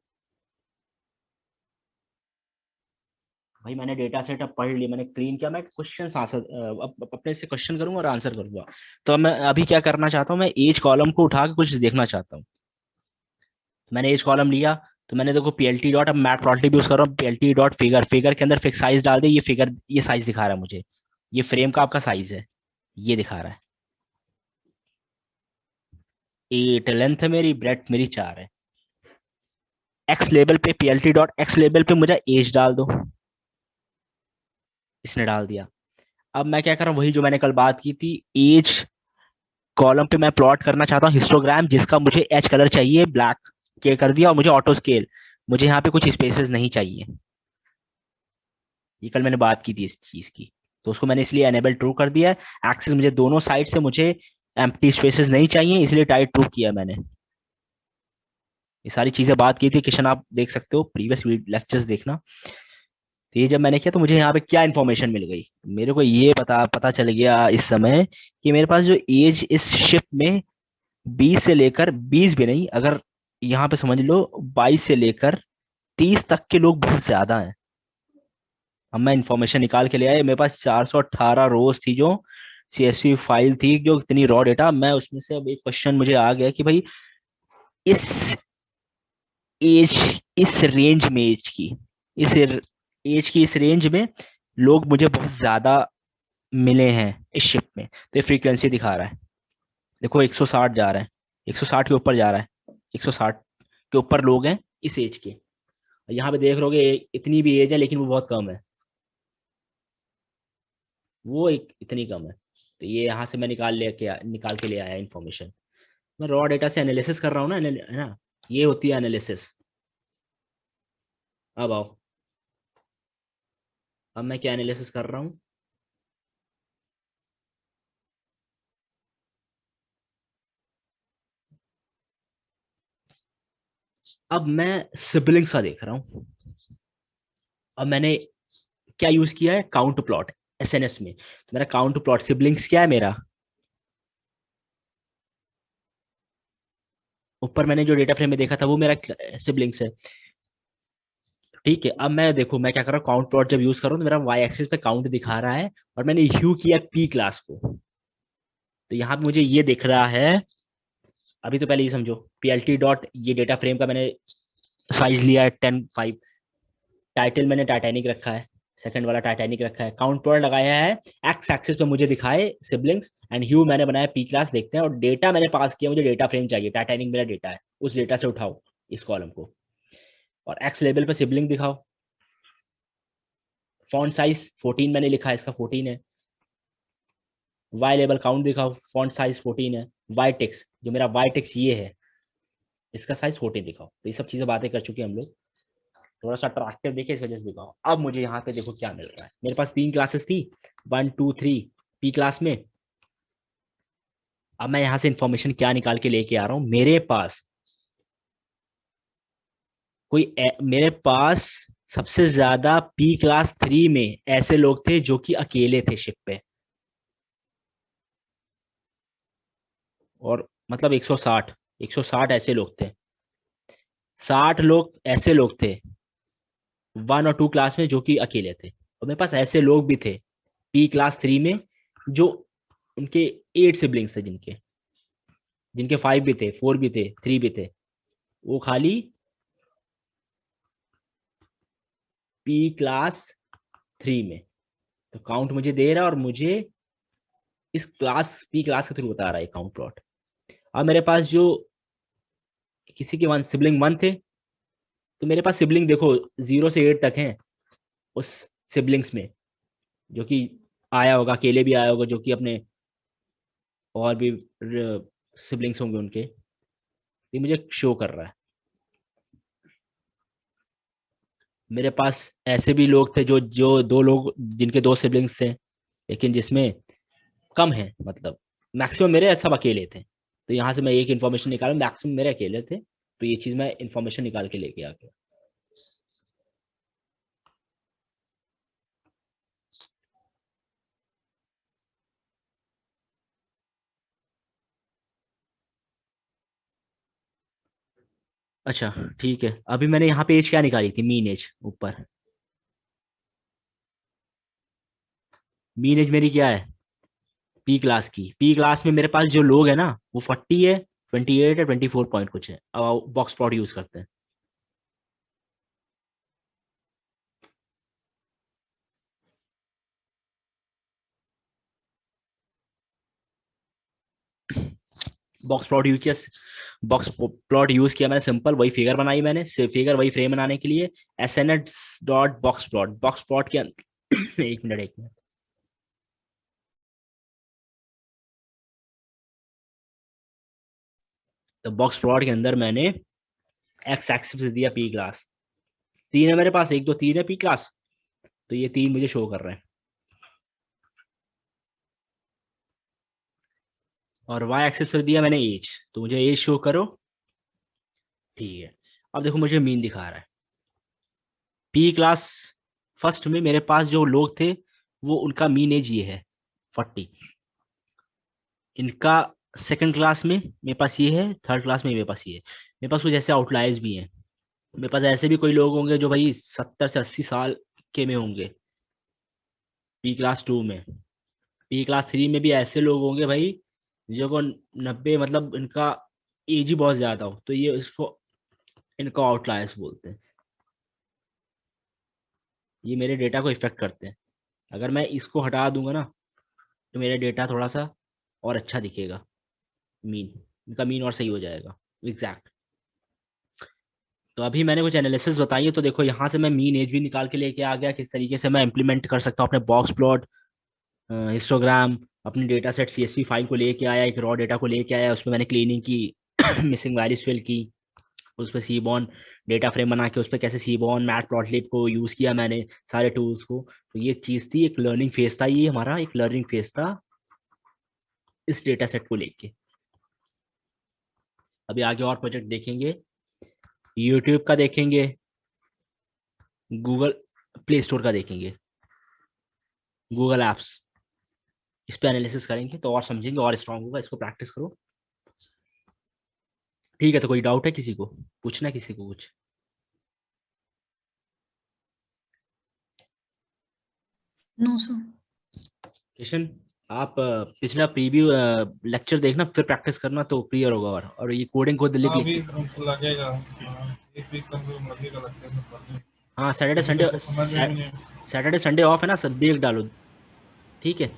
भाई मैंने डेटा सेट अब पढ़ लिया, मैंने क्लीन किया, मैं क्वेश्चन आंसर अपने से क्वेश्चन करूंगा और आंसर करूंगा। तो अब मैं अभी क्या करना चाहता हूँ, मैं एज कॉलम को उठा के कुछ देखना चाहता हूँ। मैंने एज कॉलम लिया, तो मैंने देखो पीएलटी डॉट, अब मैट प्लॉटली भी यूज कर रहा हूँ, पीएलटी डॉट फिगर, फिगर के अंदर फिक्स साइज डाल दे, ये फिगर ये साइज दिखा रहा है मुझे, ये फ्रेम का आपका साइज है, ये दिखा रहा है। 8 लेंथ है मेरी, ब्रेड्थ मेरी 4 है। एक्स लेबल पे पीएलटी डॉट एक्स लेबल पे मुझे एज डाल दो, इसने डाल दिया। अब मैं क्या कर रहा हूँ, वही जो मैंने कल बात की थी, एज कॉलम पे मैं प्लॉट करना चाहता हूँ हिस्टोग्राम, जिसका मुझे एच कलर चाहिए ब्लैक के कर दिया, और मुझे ऑटो स्केल, मुझे यहाँ पे कुछ स्पेसेस नहीं चाहिए। ये कल मैंने बात की थी इस चीज की, तो उसको मैंने इसलिए एनेबल ट्रू कर दिया है। एक्सेस मुझे दोनों साइड से मुझे एम्प्टी स्पेसेस नहीं चाहिए, इसलिए टाइट ट्रू किया मैंने। ये सारी चीजें बात की थी किशन, आप देख सकते हो प्रीवियस लेक्चर्स देखना। तो ये जब मैंने किया तो मुझे यहाँ पे क्या इन्फॉर्मेशन मिल गई, मेरे को ये पता पता चल गया इस समय कि मेरे पास जो एज इस शिफ्ट में 20 से लेकर 20 भी नहीं, अगर यहाँ पे समझ लो 22 से लेकर 30 तक के लोग बहुत ज्यादा हैं। अब मैं इंफॉर्मेशन निकाल के ले आया, मेरे पास 418 रोज थी जो सीएसवी फाइल थी, जो इतनी रॉ डेटा, मैं उसमें से अब एक क्वेश्चन मुझे आ गया कि भाई इस एज इस रेंज में इस एज की इस रेंज में लोग मुझे बहुत ज्यादा मिले हैं इस शिफ्ट में, तो ये फ्रीक्वेंसी दिखा रहा है। देखो 160 जा रहा है, 160 के ऊपर जा रहा है, 160 के ऊपर लोग हैं इस एज के। यहाँ पे देख लोगे इतनी भी एज है लेकिन वो बहुत कम है, वो एक इतनी कम है। तो ये यहाँ से मैं निकाल के ले आया इन्फॉर्मेशन। मैं रॉ डेटा से एनालिसिस कर रहा हूँ ना, है ना, ये होती है एनालिसिस। अब आओ, अब मैं क्या एनालिसिस कर रहा हूँ, अब मैं सिबलिंग्स का देख रहा हूँ। अब मैंने क्या यूज किया है, काउंट प्लॉट एसएनएस में। तो मेरा काउंट प्लॉट सिबलिंग्स क्या है मेरा, ऊपर मैंने जो डेटा फ्रेम में देखा था वो मेरा सिबलिंग्स है। ठीक है, अब मैं देखो मैं क्या कर रहा हूँ, काउंट प्लॉट जब यूज कर रहा हूँ तो मेरा वाई एक्सिस पे काउंट दिखा रहा है, और मैंने ह्यू किया पी क्लास को। तो यहाँ पे मुझे ये दिख रहा है, अभी तो पहले ये समझो, पीएलटी डॉट ये डेटा फ्रेम का मैंने साइज लिया है 10:5, टाइटल मैंने टाइटैनिक रखा है, सेकंड वाला टाइटैनिक रखा है, काउंट प्लॉट लगाया है, एक्स एक्सिस पे मुझे दिखाए सिबलिंग्स, एंड ह्यू मैंने बनाया पी क्लास, देखते हैं। और डेटा मैंने पास किया, मुझे डेटा फ्रेम चाहिए, टाइटैनिक मेरा डेटा है, उस डेटा से उठाओ इस कॉलम को, और एक्स लेवल पे सिबलिंग दिखाओ। फॉन्ट साइज 14 मैंने लिखा है, इसका 14 है। वाई लेवल काउंट दिखाओ, फॉन्ट साइज 14 है। वाई टेक्स, जो मेरा वाई टेक्स ये है, इसका साइज 14 दिखाओ। तो ये सब चीजें बातें कर चुके हैं हम लोग, थोड़ा सा अट्रैक्टिव देखे इस वजह से दिखाओ। अब मुझे यहाँ पे देखो क्या मिल रहा है, मेरे पास 3 क्लासेस थी, 1 2 3 पी क्लास में। अब मैं यहाँ से इंफॉर्मेशन क्या निकाल के लेके आ रहा हूँ, मेरे पास सबसे ज्यादा पी क्लास 3 में ऐसे लोग थे जो कि अकेले थे शिप पे, और मतलब 160 ऐसे लोग थे, 60 लोग ऐसे लोग थे 1 और 2 क्लास में जो कि अकेले थे, और मेरे पास ऐसे लोग भी थे पी क्लास 3 में जो उनके 8 सिबलिंग्स थे, जिनके जिनके 5 भी थे, 4 भी थे, 3 भी थे, वो खाली पी क्लास 3 में। तो काउंट मुझे दे रहा है, और मुझे इस क्लास पी क्लास के थ्रू बता रहा है काउंट प्लॉट। अब मेरे पास जो किसी के 1 सिबलिंग 1 थे, तो मेरे पास सिबलिंग देखो 0 से 8 तक हैं उस सिबलिंग्स में, जो कि आया होगा, अकेले भी आया होगा, जो कि अपने और भी सिबलिंग्स होंगे उनके, ये मुझे शो कर रहा है। मेरे पास ऐसे भी लोग थे जो जो 2 लोग जिनके 2 सिबलिंग्स थे, लेकिन जिसमें कम है, मतलब मैक्सिमम मेरे सब अकेले थे। तो यहाँ से मैं एक इन्फॉर्मेशन निकाला, मैक्सिमम मेरे अकेले थे, तो ये चीज मैं इन्फॉर्मेशन निकाल के लेके आ गया। अच्छा ठीक है, अभी मैंने यहाँ पे एज क्या निकाली थी, मीन एज ऊपर, मीन एज मेरी क्या है पी क्लास की। पी क्लास में मेरे पास जो लोग हैं ना, वो 40 है, 28 है, 24 पॉइंट कुछ है, अब बॉक्स प्लॉट यूज करते हैं। बॉक्स प्लॉट यूज किया मैंने, सिंपल वही फिगर बनाई मैंने, फिगर वही फ्रेम बनाने के लिए SNX डॉट बॉक्स प्लॉट के एक मिनट तो बॉक्स प्लॉट के अंदर मैंने एक्स एक्सिस से दिया पी क्लास, 3 है मेरे पास, 1 2 3 है पी क्लास, तो ये 3 मुझे शो कर रहे हैं। और वाई एक्सिस पर दिया मैंने एज, तो मुझे एज शो करो, ठीक है। अब देखो मुझे मीन दिखा रहा है पी क्लास फर्स्ट में मेरे पास जो लोग थे वो उनका मीन एज ये है 40, इनका सेकंड क्लास में मेरे पास ये है, थर्ड क्लास में मेरे पास ये है। मेरे पास कुछ ऐसे आउटलायर्स भी हैं, मेरे पास ऐसे भी कोई लोग होंगे जो भाई 70 से 80 साल के में होंगे पी क्लास 2 में। पी क्लास 3 में भी ऐसे लोग होंगे भाई जो को 90, मतलब इनका एज ही बहुत ज्यादा हो, तो ये इसको इनको आउटलायर्स बोलते हैं। ये मेरे डेटा को इफेक्ट करते हैं। अगर मैं इसको हटा दूंगा ना तो मेरा डेटा थोड़ा सा और अच्छा दिखेगा, मीन, इनका मीन और सही हो जाएगा एग्जैक्ट। तो अभी मैंने कुछ एनालिसिस बताई है, तो देखो यहाँ से मैं मीन एज भी निकाल के लेके आ गया, किस तरीके से मैं इंप्लीमेंट कर सकता हूँ अपने बॉक्स प्लॉट, हिस्टोग्राम, अपनी डेटा सेट CSV फाइल को लेके आया, एक रॉ डेटा को लेके आया, उसमें मैंने क्लीनिंग की मिसिंग वैल्यूज फिल की, उस पर सीबॉन डेटा फ्रेम बना के उस पर कैसे सीबॉन मैटप्लॉटलिब को यूज़ किया मैंने, सारे टूल्स को। तो ये चीज़ थी, एक लर्निंग फेज था, ये हमारा एक लर्निंग फेज था इस डेटा सेट को लेके। अभी आगे और प्रोजेक्ट देखेंगे, यूट्यूब का देखेंगे, गूगल प्ले स्टोर का देखेंगे, गूगल एप्स, इस पे एनालिसिस करेंगे तो और समझेंगे और स्ट्रांग होगा। इसको प्रैक्टिस करो, ठीक है। तो कोई डाउट है किसी को, पूछना है किसी को कुछ? No sir. किशन, आप पिछला प्रीव्यू लेक्चर देखना, फिर प्रैक्टिस करना तो क्लियर होगा। और ये कोडिंग खुद लिख हाँ, लिख अभी के, हमको लगेगा, हाँ, एक वीक कम से कम लगेगा, लगता है पढ़ने। हाँ अभी तक तो समझ में भी नहीं। सैटरडे संडे ऑफ है ना, सब देख डालो, ठीक है।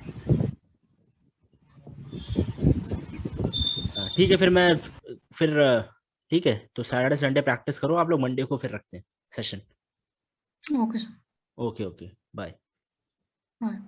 ठीक है, फिर मैं फिर ठीक है, तो सैटरडे संडे प्रैक्टिस करो आप लोग, मंडे को फिर रखते हैं session. Okay sir. Okay okay, bye. Bye.